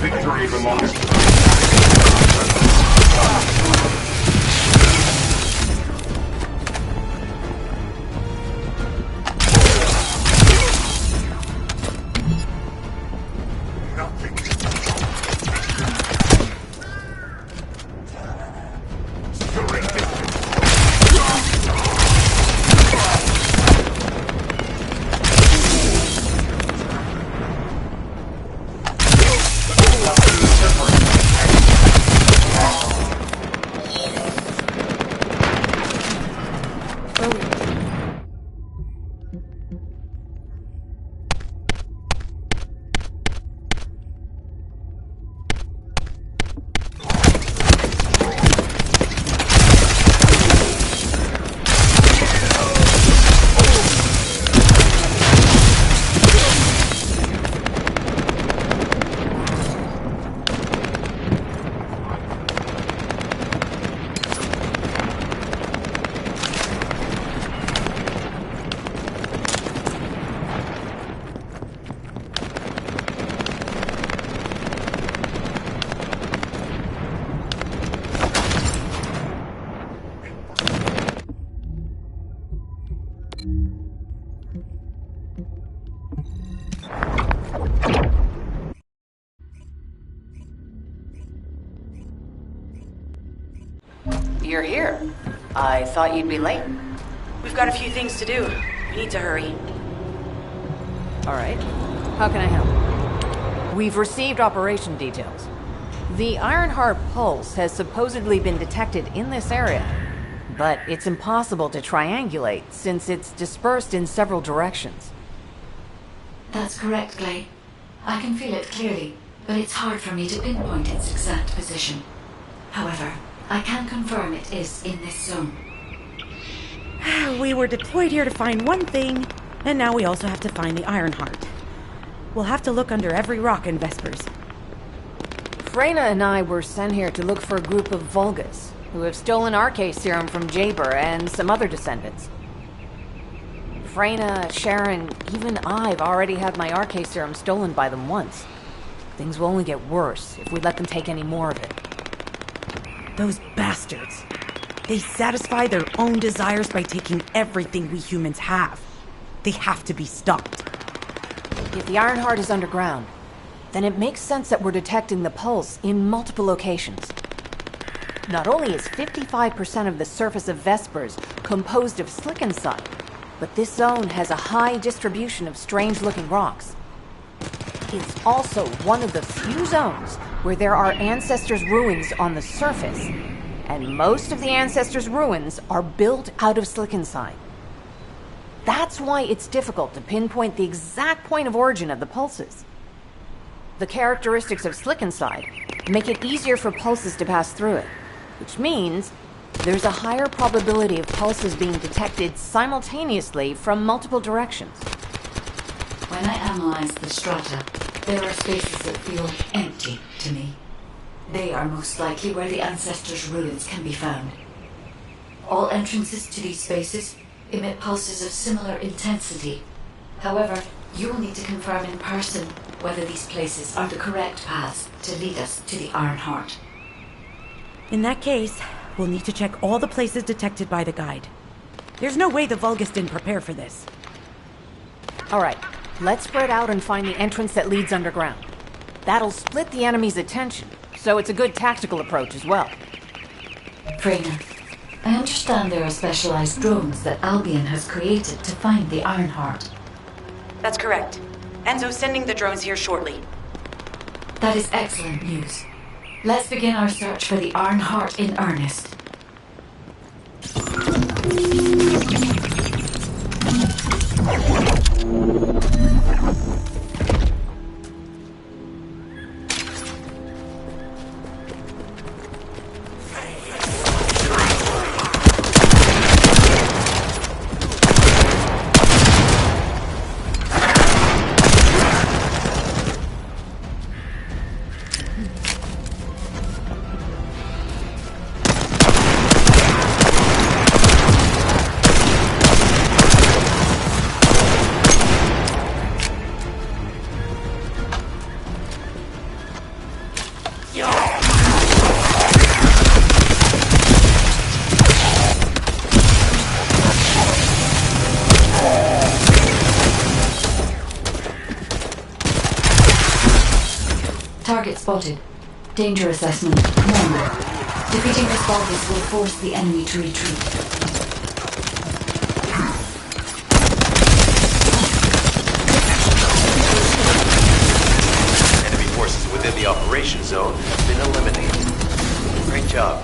Victory belongs to You're here. I thought you'd be late. We've got a few things to do. We need to hurry. All right. How can I help? We've received operation details. The Ironheart pulse has supposedly been detected in this area, but it's impossible to triangulate since it's dispersed in several directions. That's correct, Clay. I can feel it clearly, but it's hard for me to pinpoint its exact position. However, I can confirm it is in this zone. We were deployed here to find one thing, and now we also have to find the Ironheart. We'll have to look under every rock in Vespers. Freyna and I were sent here to look for a group of Vulgas, who have stolen RK serum from Jaber and some other descendants. Freyna, Sharon, even I've already had my RK serum stolen by them once. Things will only get worse if we let them take any more of it. Those bastards. They satisfy their own desires by taking everything we humans have. They have to be stopped. If the Ironheart is underground, then it makes sense that we're detecting the pulse in multiple locations. Not only is 55% of the surface of Vespers composed of slickensight, but this zone has a high distribution of strange-looking rocks. It's also one of the few zones where there are Ancestors' ruins on the surface, and most of the Ancestors' ruins are built out of slickensight. That's why it's difficult to pinpoint the exact point of origin of the pulses. The characteristics of slickensight make it easier for pulses to pass through it, which means there's a higher probability of pulses being detected simultaneously from multiple directions. When I analyze the strata, there are spaces that feel empty to me. They are most likely where the Ancestors' ruins can be found. All entrances to these spaces emit pulses of similar intensity. However, you will need to confirm in person whether these places are the correct paths to lead us to the Iron Heart. In that case, we'll need to check all the places detected by the guide. There's no way the Vulgus didn't prepare for this. All right, let's spread out and find the entrance that leads underground. That'll split the enemy's attention, so it's a good tactical approach as well. Freyna, I understand there are specialized drones that Albion has created to find the Iron Heart. That's correct. Enzo's sending the drones here shortly. That is excellent news. Let's begin our search for the Iron Heart in earnest. Target spotted. Danger assessment normal. Defeating this Vulgus will force the enemy to retreat. Enemy forces within the operation zone have been eliminated. Great job.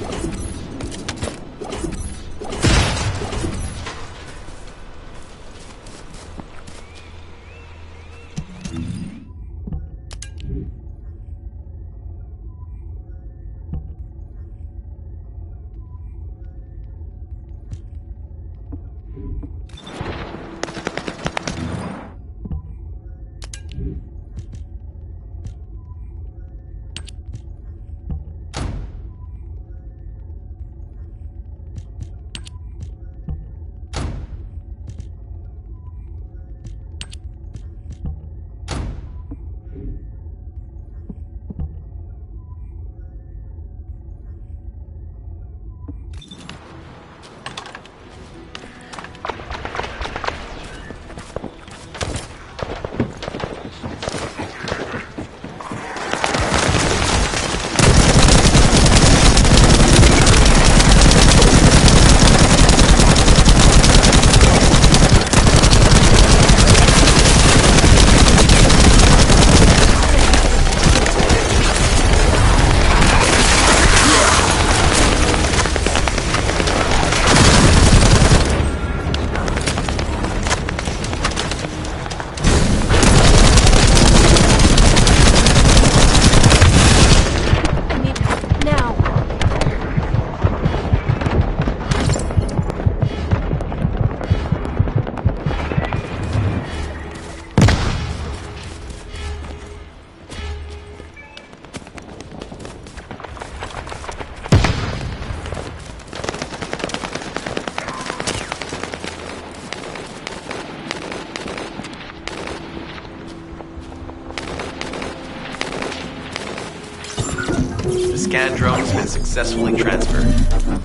Scan drone has been successfully transferred.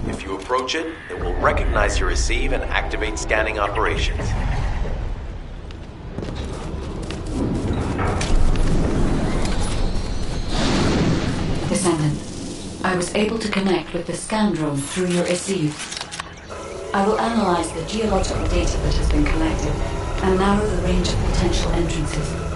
If you approach it, it will recognize your receive and activate scanning operations. Descendant, I I was able to connect with the scan drone through your exiles. I will analyze the geological data that has been collected and narrow the range of potential entrances.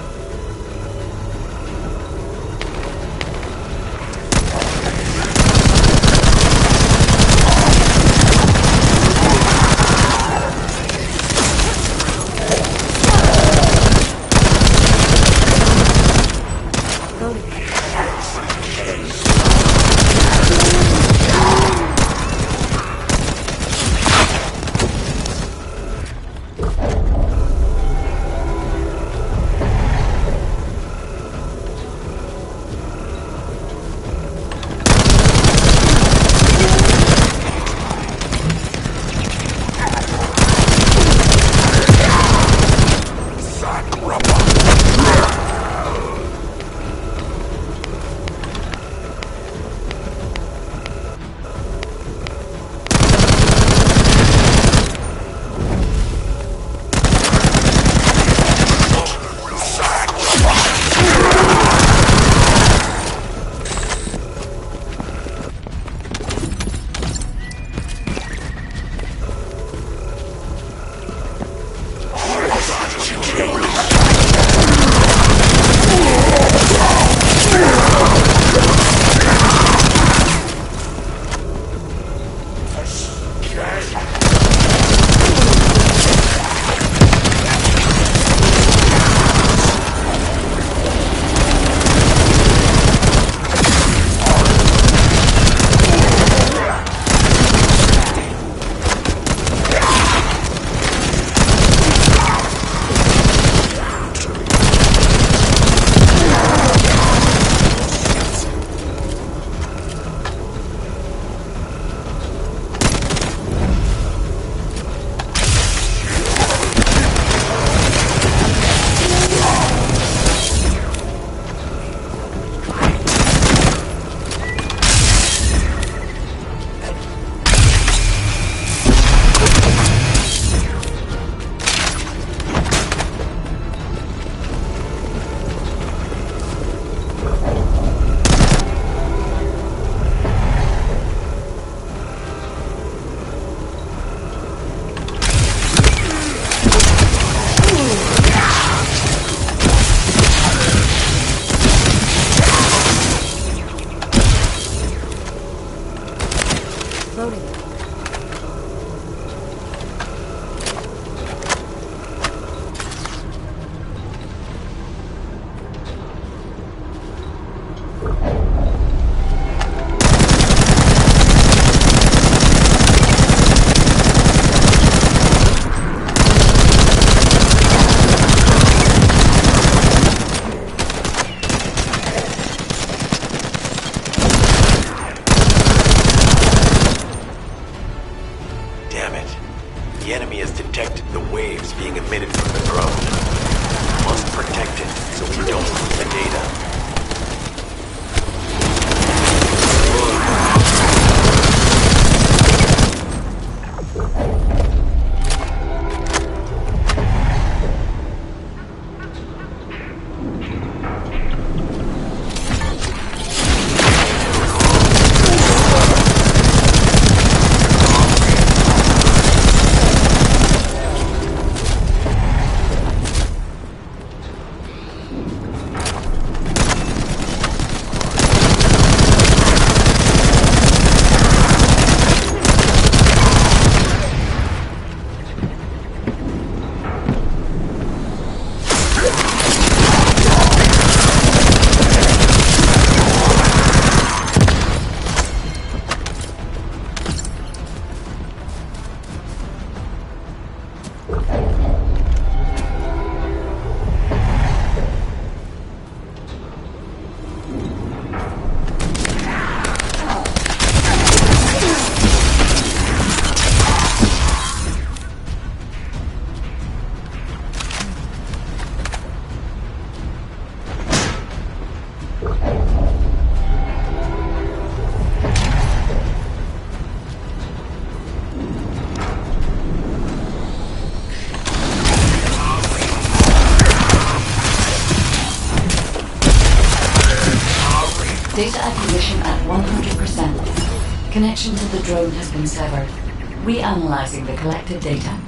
The enemy has detected the waves being emitted from the drone. We must protect it so we don't lose the data. Data acquisition at 100%. Connection to the drone has been severed. Reanalyzing the collected data.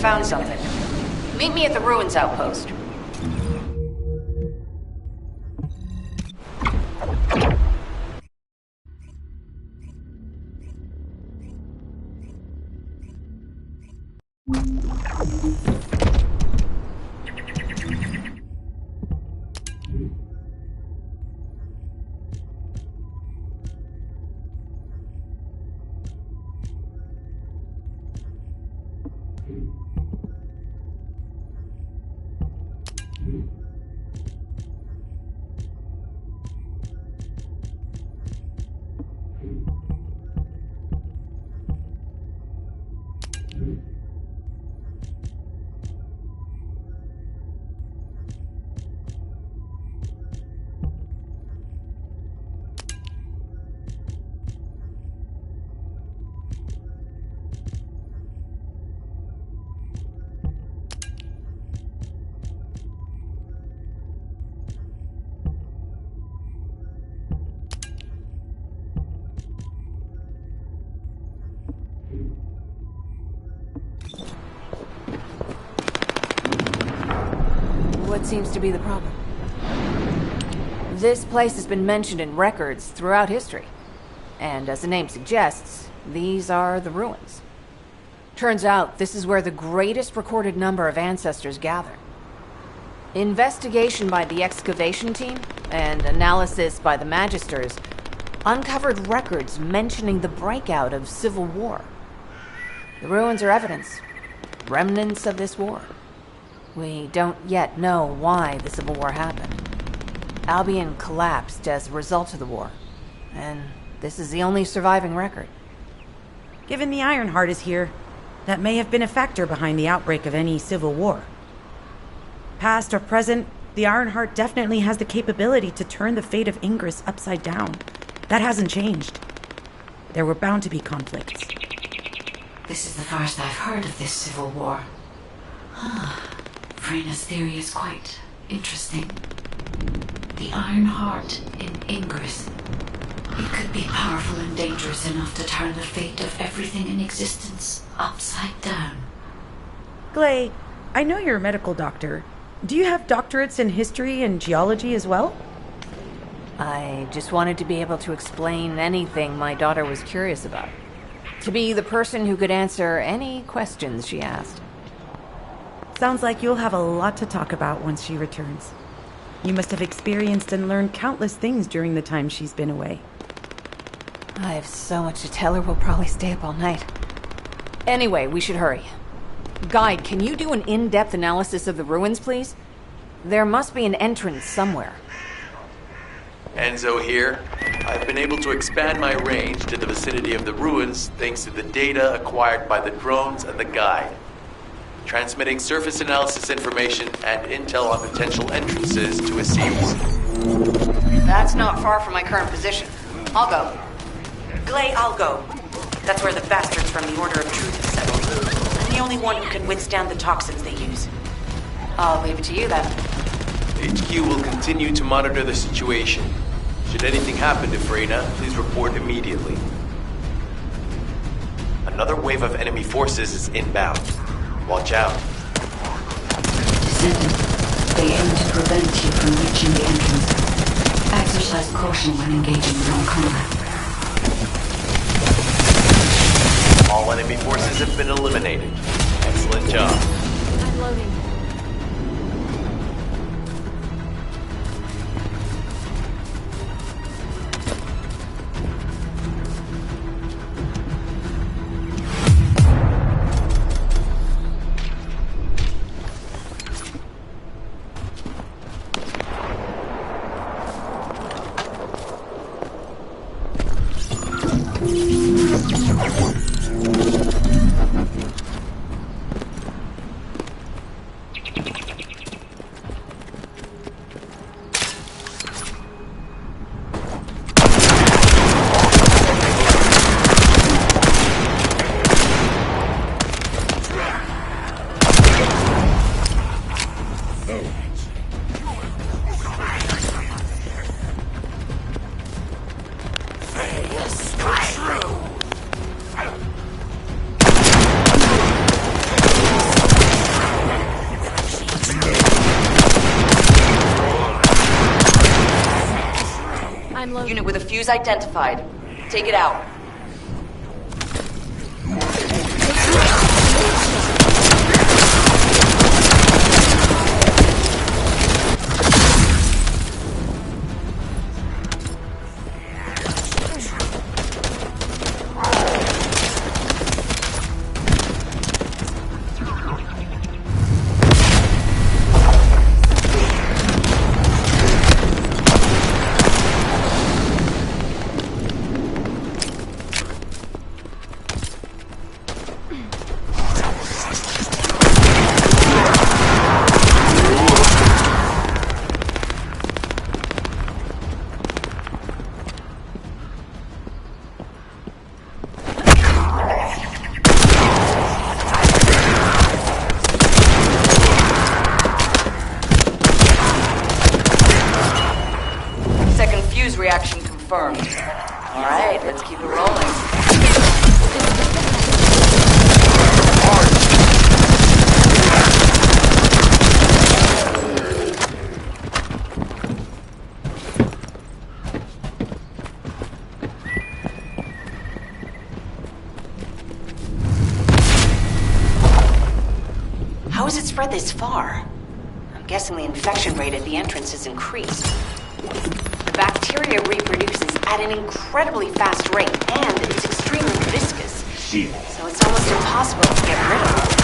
Found something. Meet me at the ruins outpost. What seems to be the problem? This place has been mentioned in records throughout history. And as the name suggests, these are the ruins. Turns out this is where the greatest recorded number of ancestors gather. Investigation by the excavation team and analysis by the magisters uncovered records mentioning the breakout of civil war. The ruins are evidence, remnants of this war. We don't yet know why the Civil War happened. Albion collapsed as a result of the war, and this is the only surviving record. Given the Ironheart is here, that may have been a factor behind the outbreak of any civil war. Past or present, the Ironheart definitely has the capability to turn the fate of Ingress upside down. That hasn't changed. There were bound to be conflicts. This is the first I've heard of this civil war. Frena's theory is quite interesting. The Ironheart in Ingress. It could be powerful and dangerous enough to turn the fate of everything in existence upside down. Glay, I know you're a medical doctor. Do you have doctorates in history and geology as well? I just wanted to be able to explain anything my daughter was curious about. To be the person who could answer any questions she asked. Sounds like you'll have a lot to talk about once she returns. You must have experienced and learned countless things during the time she's been away. I have so much to tell her, we'll probably stay up all night. Anyway, we should hurry. Guide, can you do an in-depth analysis of the ruins, please? There must be an entrance somewhere. Enzo here. I've been able to expand my range to the vicinity of the ruins thanks to the data acquired by the drones and the guide. Transmitting surface analysis information and intel on potential entrances to exiles. That's not far from my current position. I'll go. Glay, I'll go. That's where the bastards from the Order of Truth have settled. I'm the only one who can withstand the toxins they use. I'll leave it to you then. HQ will continue to monitor the situation. Should anything happen to Freyna, please report immediately. Another wave of enemy forces is inbound. Watch out. Descendant, they aim to prevent you from reaching the entrance. Exercise caution when engaging non-combat. All enemy forces have been eliminated. Excellent job. I'm loading. Unit with a fuse identified. Take it out. Reaction confirmed. All right, let's keep it rolling. How has it spread this far? I'm guessing the infection rate at the entrance has increased. Bacteria reproduces at an incredibly fast rate, and it's extremely viscous. So it's almost impossible to get rid of it.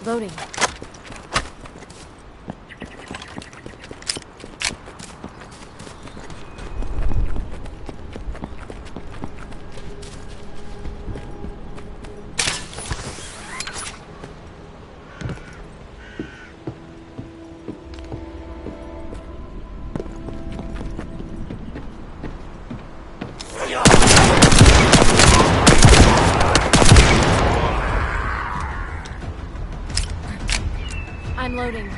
Loading. I'm loading.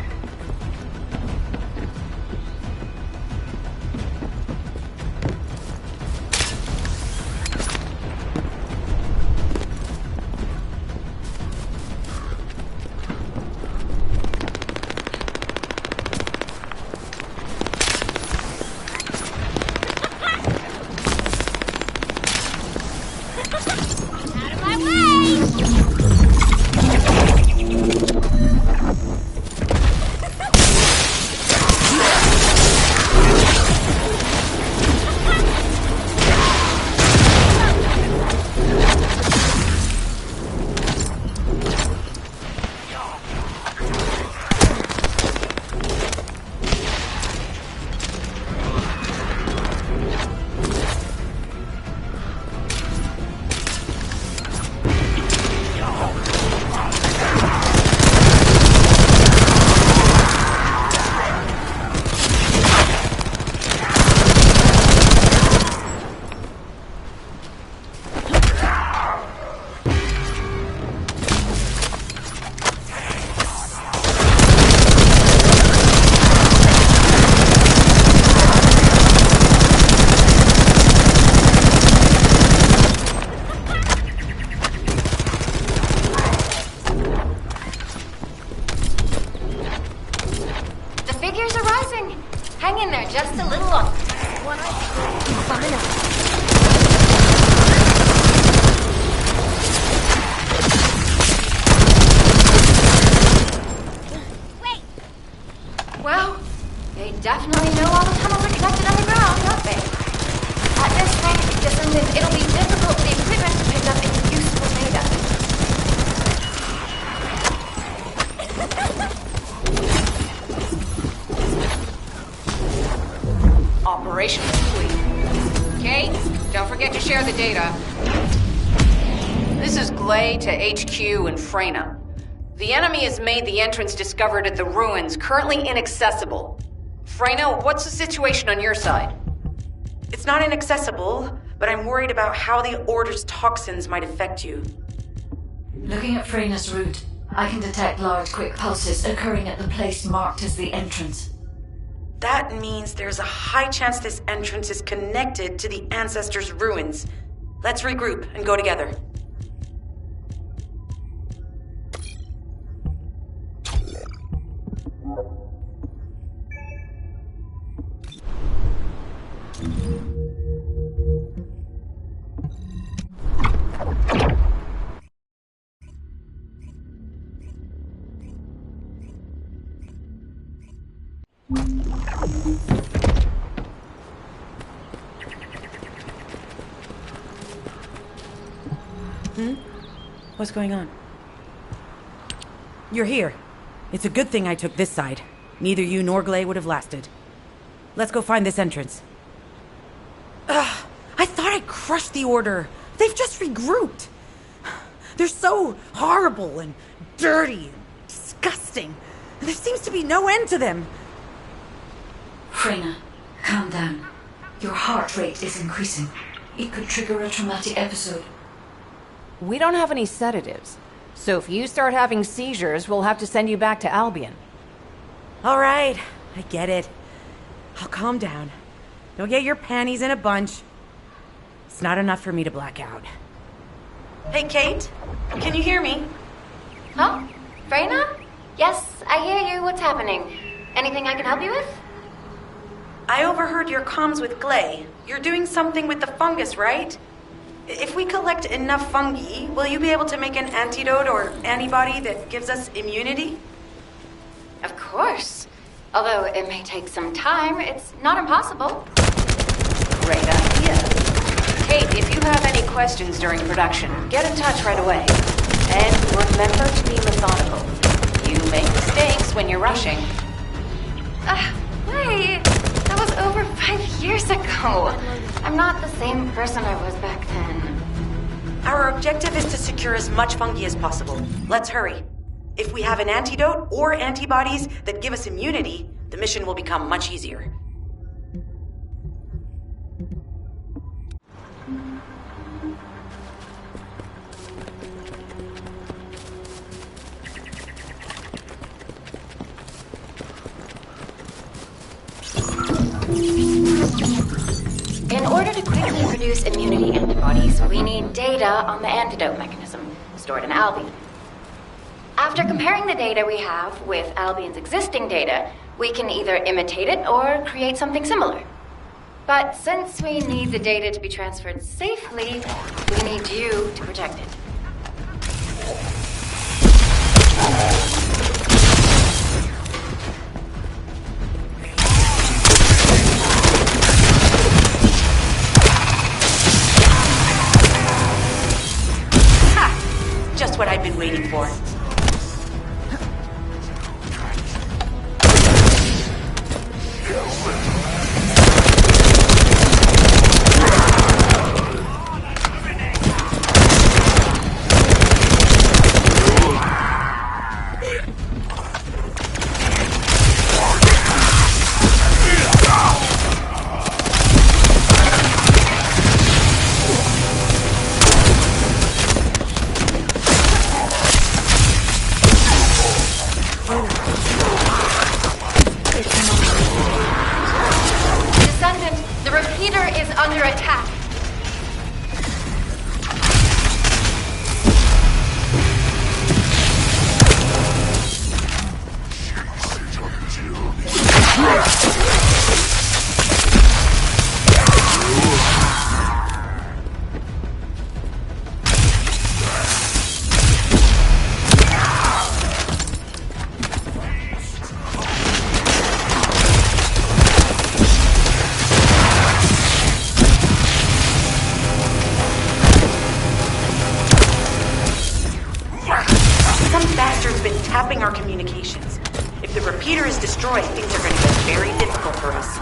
Definitely know all the tunnels are connected underground, don't they? At this rate, Descendant, it'll be difficult for the equipment to pick up any useful data. Operation complete. Kate, don't forget to share the data. This is Glay to HQ in Freyna. The enemy has made the entrance discovered at the ruins currently inaccessible. Freyna, what's the situation on your side? It's not inaccessible, but I'm worried about how the Order's toxins might affect you. Looking at Freyna's route, I can detect large quick pulses occurring at the place marked as the entrance. That means there's a high chance this entrance is connected to the Ancestors' ruins. Let's regroup and go together. What's going on? You're here. It's a good thing I took this side. Neither you nor Glay would have lasted. Let's go find this entrance. Ugh, I thought I crushed the Order. They've just regrouped. They're so horrible and dirty and disgusting. And there seems to be no end to them. Freyna, calm down. Your heart rate is increasing. It could trigger a traumatic episode. We don't have any sedatives. So if you start having seizures, we'll have to send you back to Albion. All right, I get it. I'll calm down. Don't get your panties in a bunch. It's not enough for me to black out. Hey, Kate? Can you hear me? Huh? Freyna? Yes, I hear you. What's happening? Anything I can help you with? I overheard your comms with Glay. You're doing something with the fungus, right? If we collect enough fungi, will you be able to make an antidote or antibody that gives us immunity? Of course. Although it may take some time, it's not impossible. Great idea. Kate, if you have any questions during production, get in touch right away. And remember to be methodical. You make mistakes when you're rushing. Wait, that was over 5 years ago. I'm not the same person I was back then. Our objective is to secure as much fungi as possible. Let's hurry. If we have an antidote or antibodies that give us immunity, the mission will become much easier. In order to quickly produce immunity antibodies, we need data on the antidote mechanism, stored in Albion. After comparing the data we have with Albion's existing data, we can either imitate it or create something similar. But since we need the data to be transferred safely, we need you to protect it. Just what I've been waiting for. Descendant, the repeater is under attack. Some bastard's been tapping our communications. If the repeater is destroyed, things are going to get very difficult for us.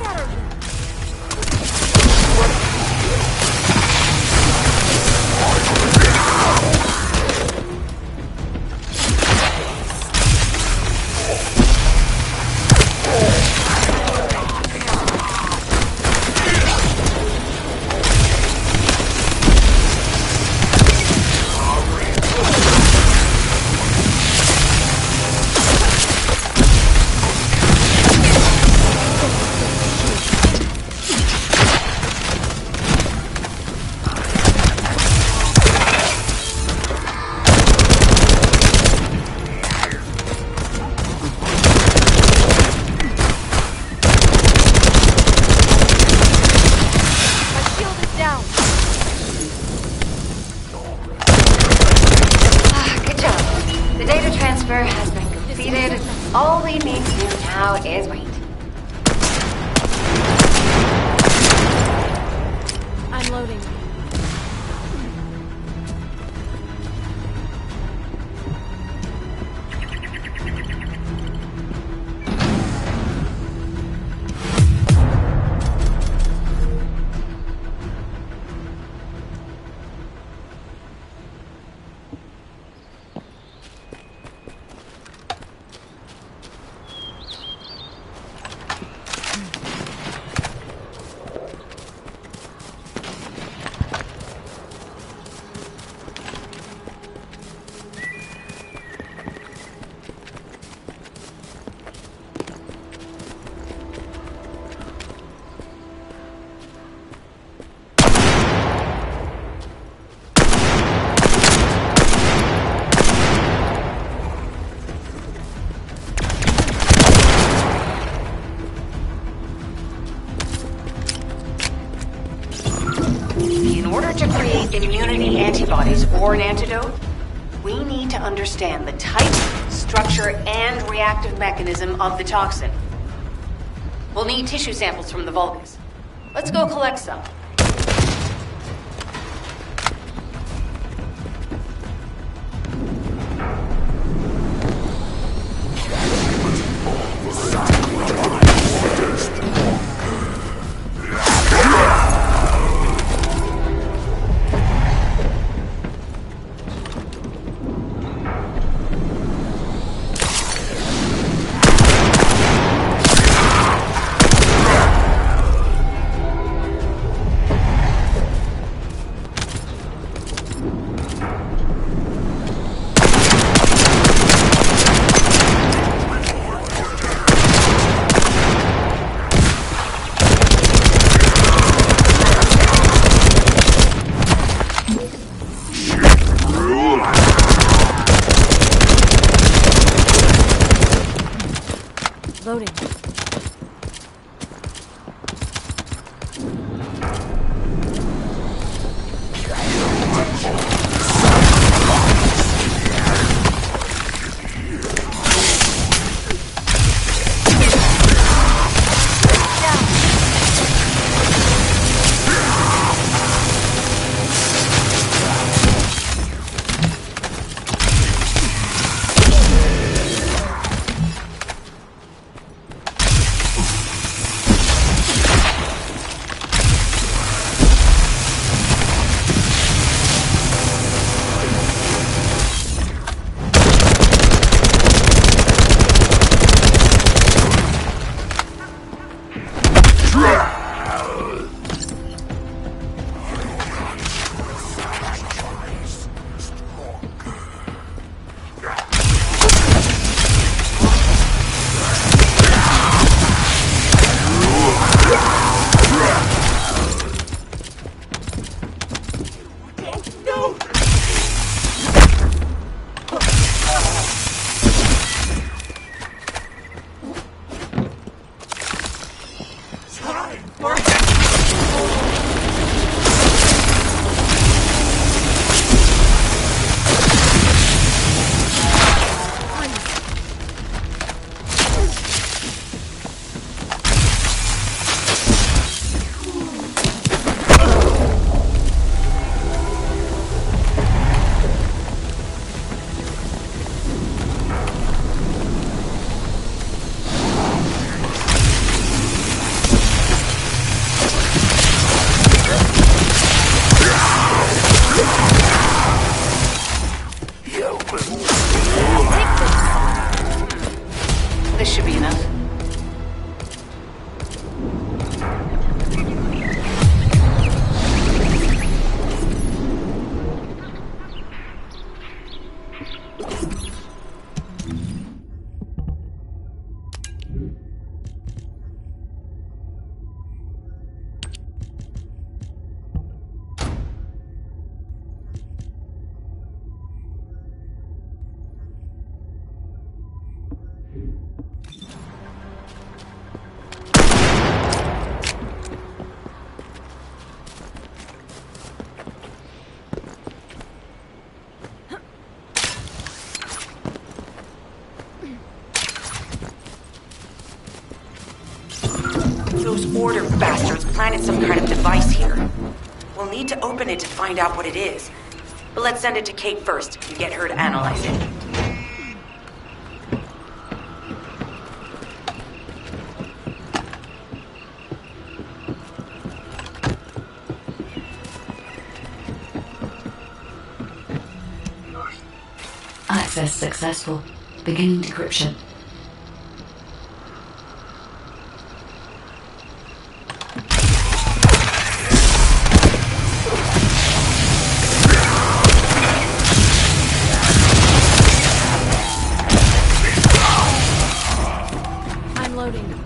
Has been completed. All we need to do now is wait. I'm loading. In order to create immunity antibodies or an antidote, we need to understand the type, structure, and reactive mechanism of the toxin. We'll need tissue samples from the Vulgus. Let's go collect some. loading. This should be enough. Those order bastards planted some kind of device here. We'll need to open it to find out what it is. But let's send it to Kate first and get her to analyze it. Access successful. Beginning decryption. I'm loading.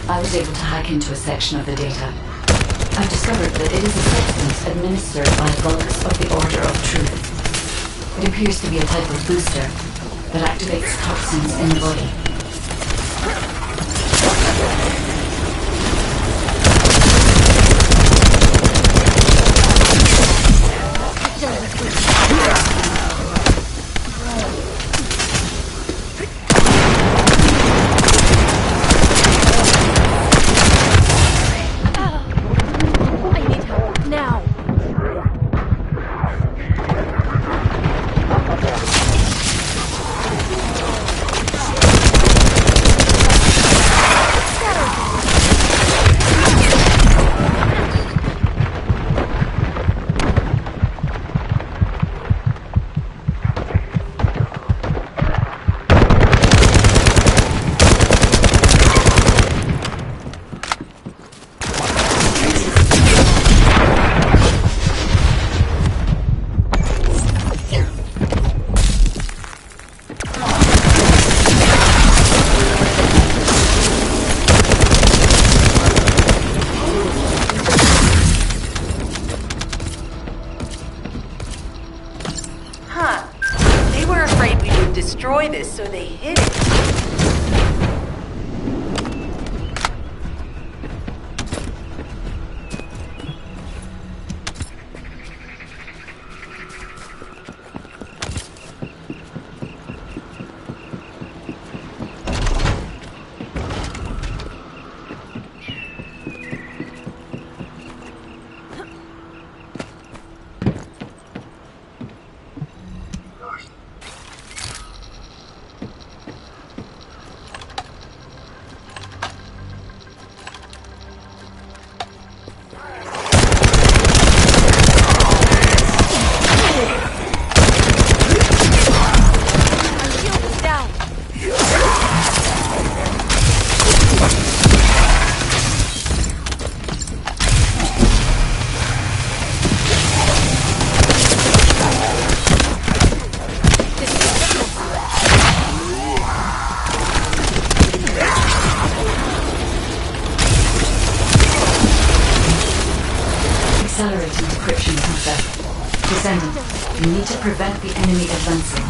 I was able to hack into a section of the data. I've discovered that it is a substance administered by Vulgus of the Order of Truth. It appears to be a type of booster that activates toxins in the body. Better. this, so they hid it. Accelerating decryption process. Descendant, you need to prevent the enemy advancing.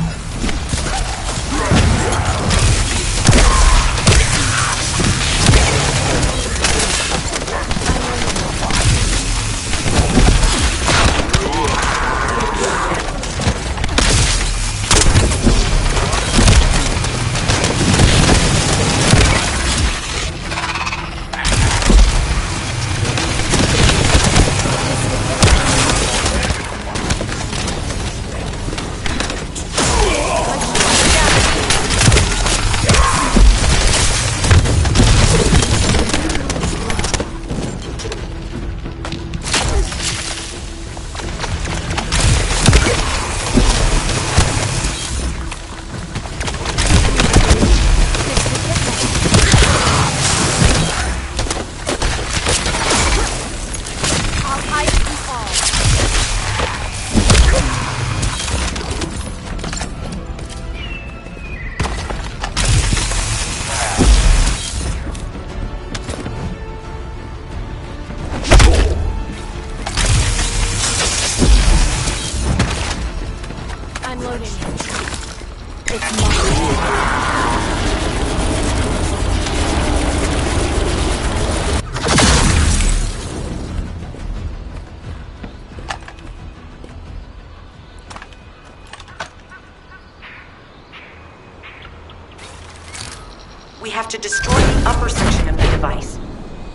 We have to destroy the upper section of the device.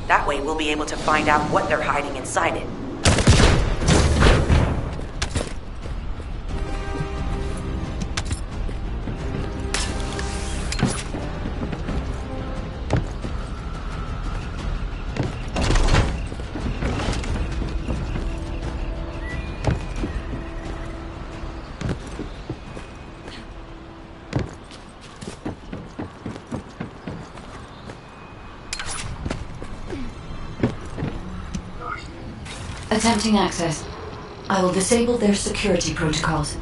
That way we'll be able to find out what they're hiding inside it. Attempting access. I will disable their security protocols.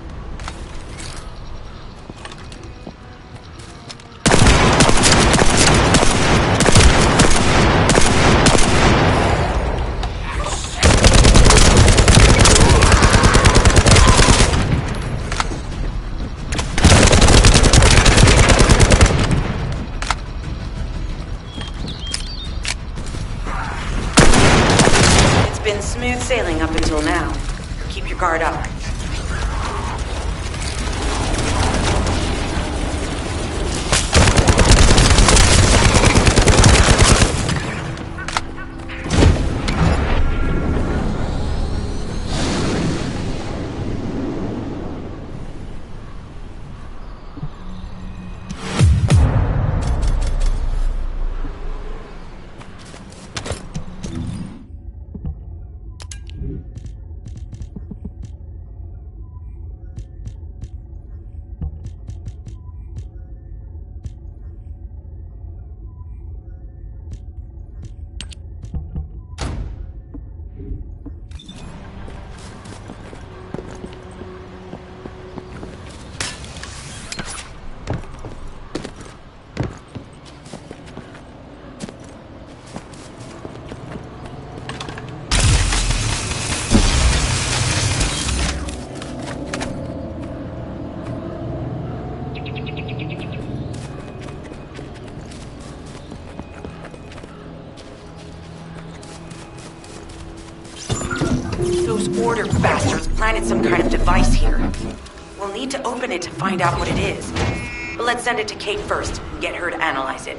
Been smooth sailing up until now. Keep your guard up. Order bastards planted some kind of device here. We'll need to open it to find out what it is. But let's send it to Kate first and get her to analyze it.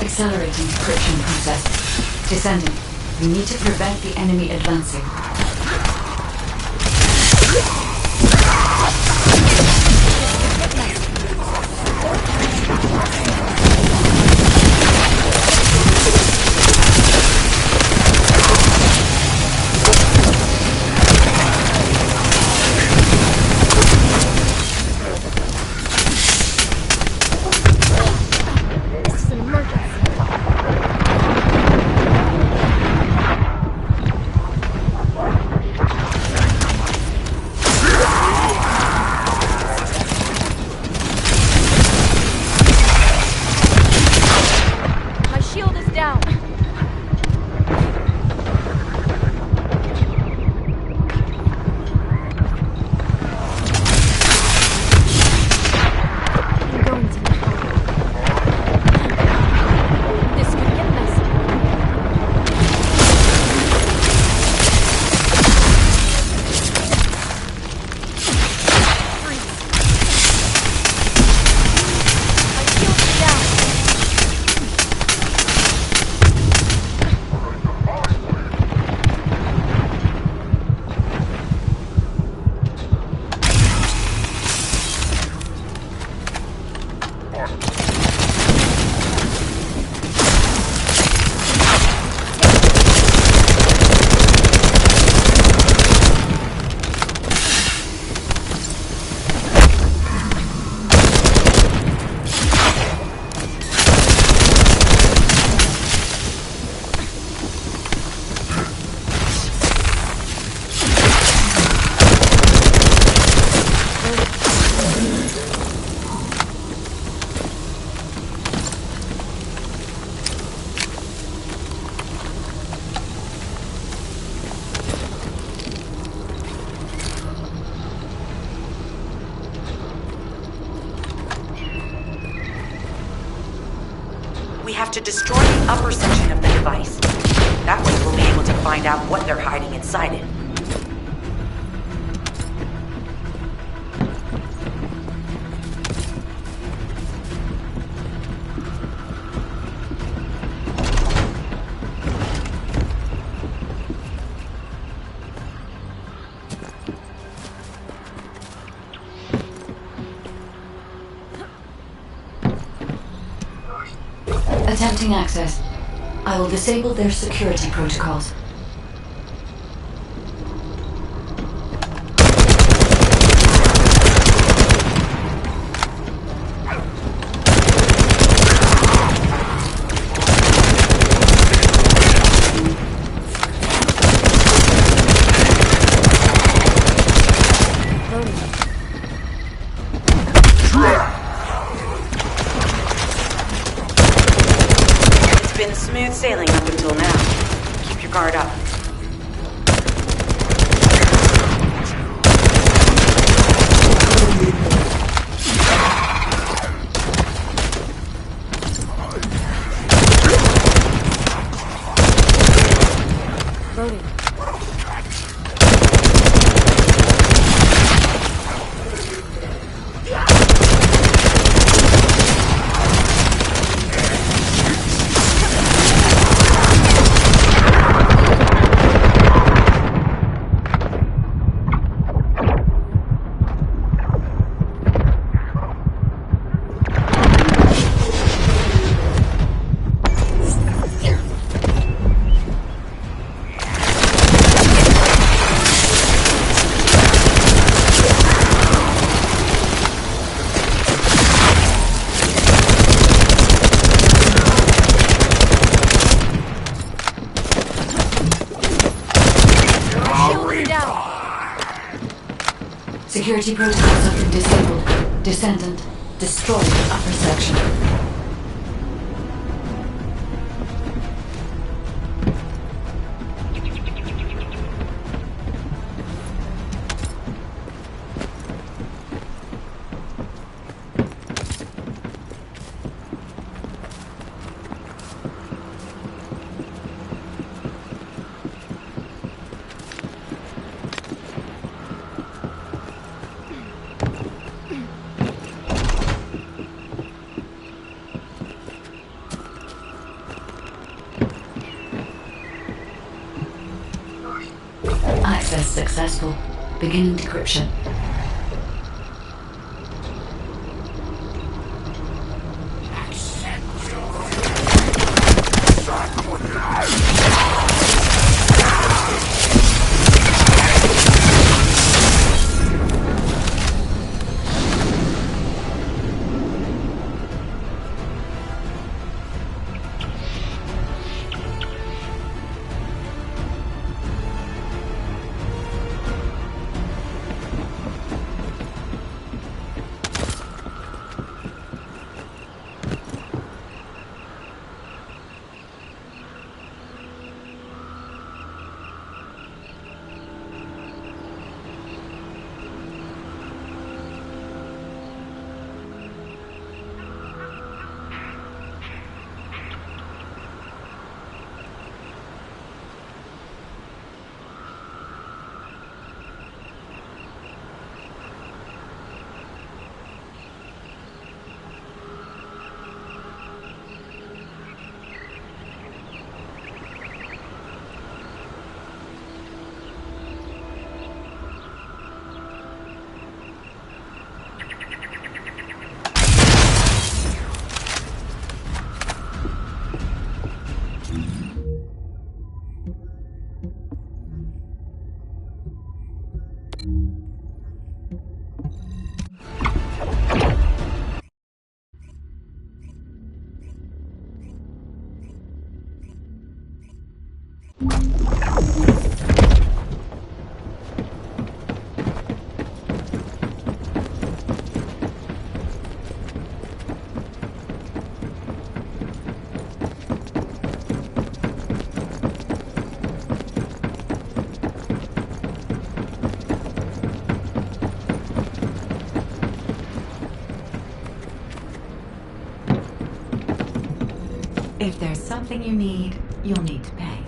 Accelerating encryption process. Descendant, we need to prevent the enemy advancing. We have to destroy the upper section of the device. That way we'll be able to find out what they're hiding inside it. Attempting access. I will disable their security protocols. Been smooth sailing up until now. Keep your guard up. Loading. Security protocols have been disabled. Descendant, destroy the upper section. Access successful. Beginning decryption. If there's something you need, you'll need to pay.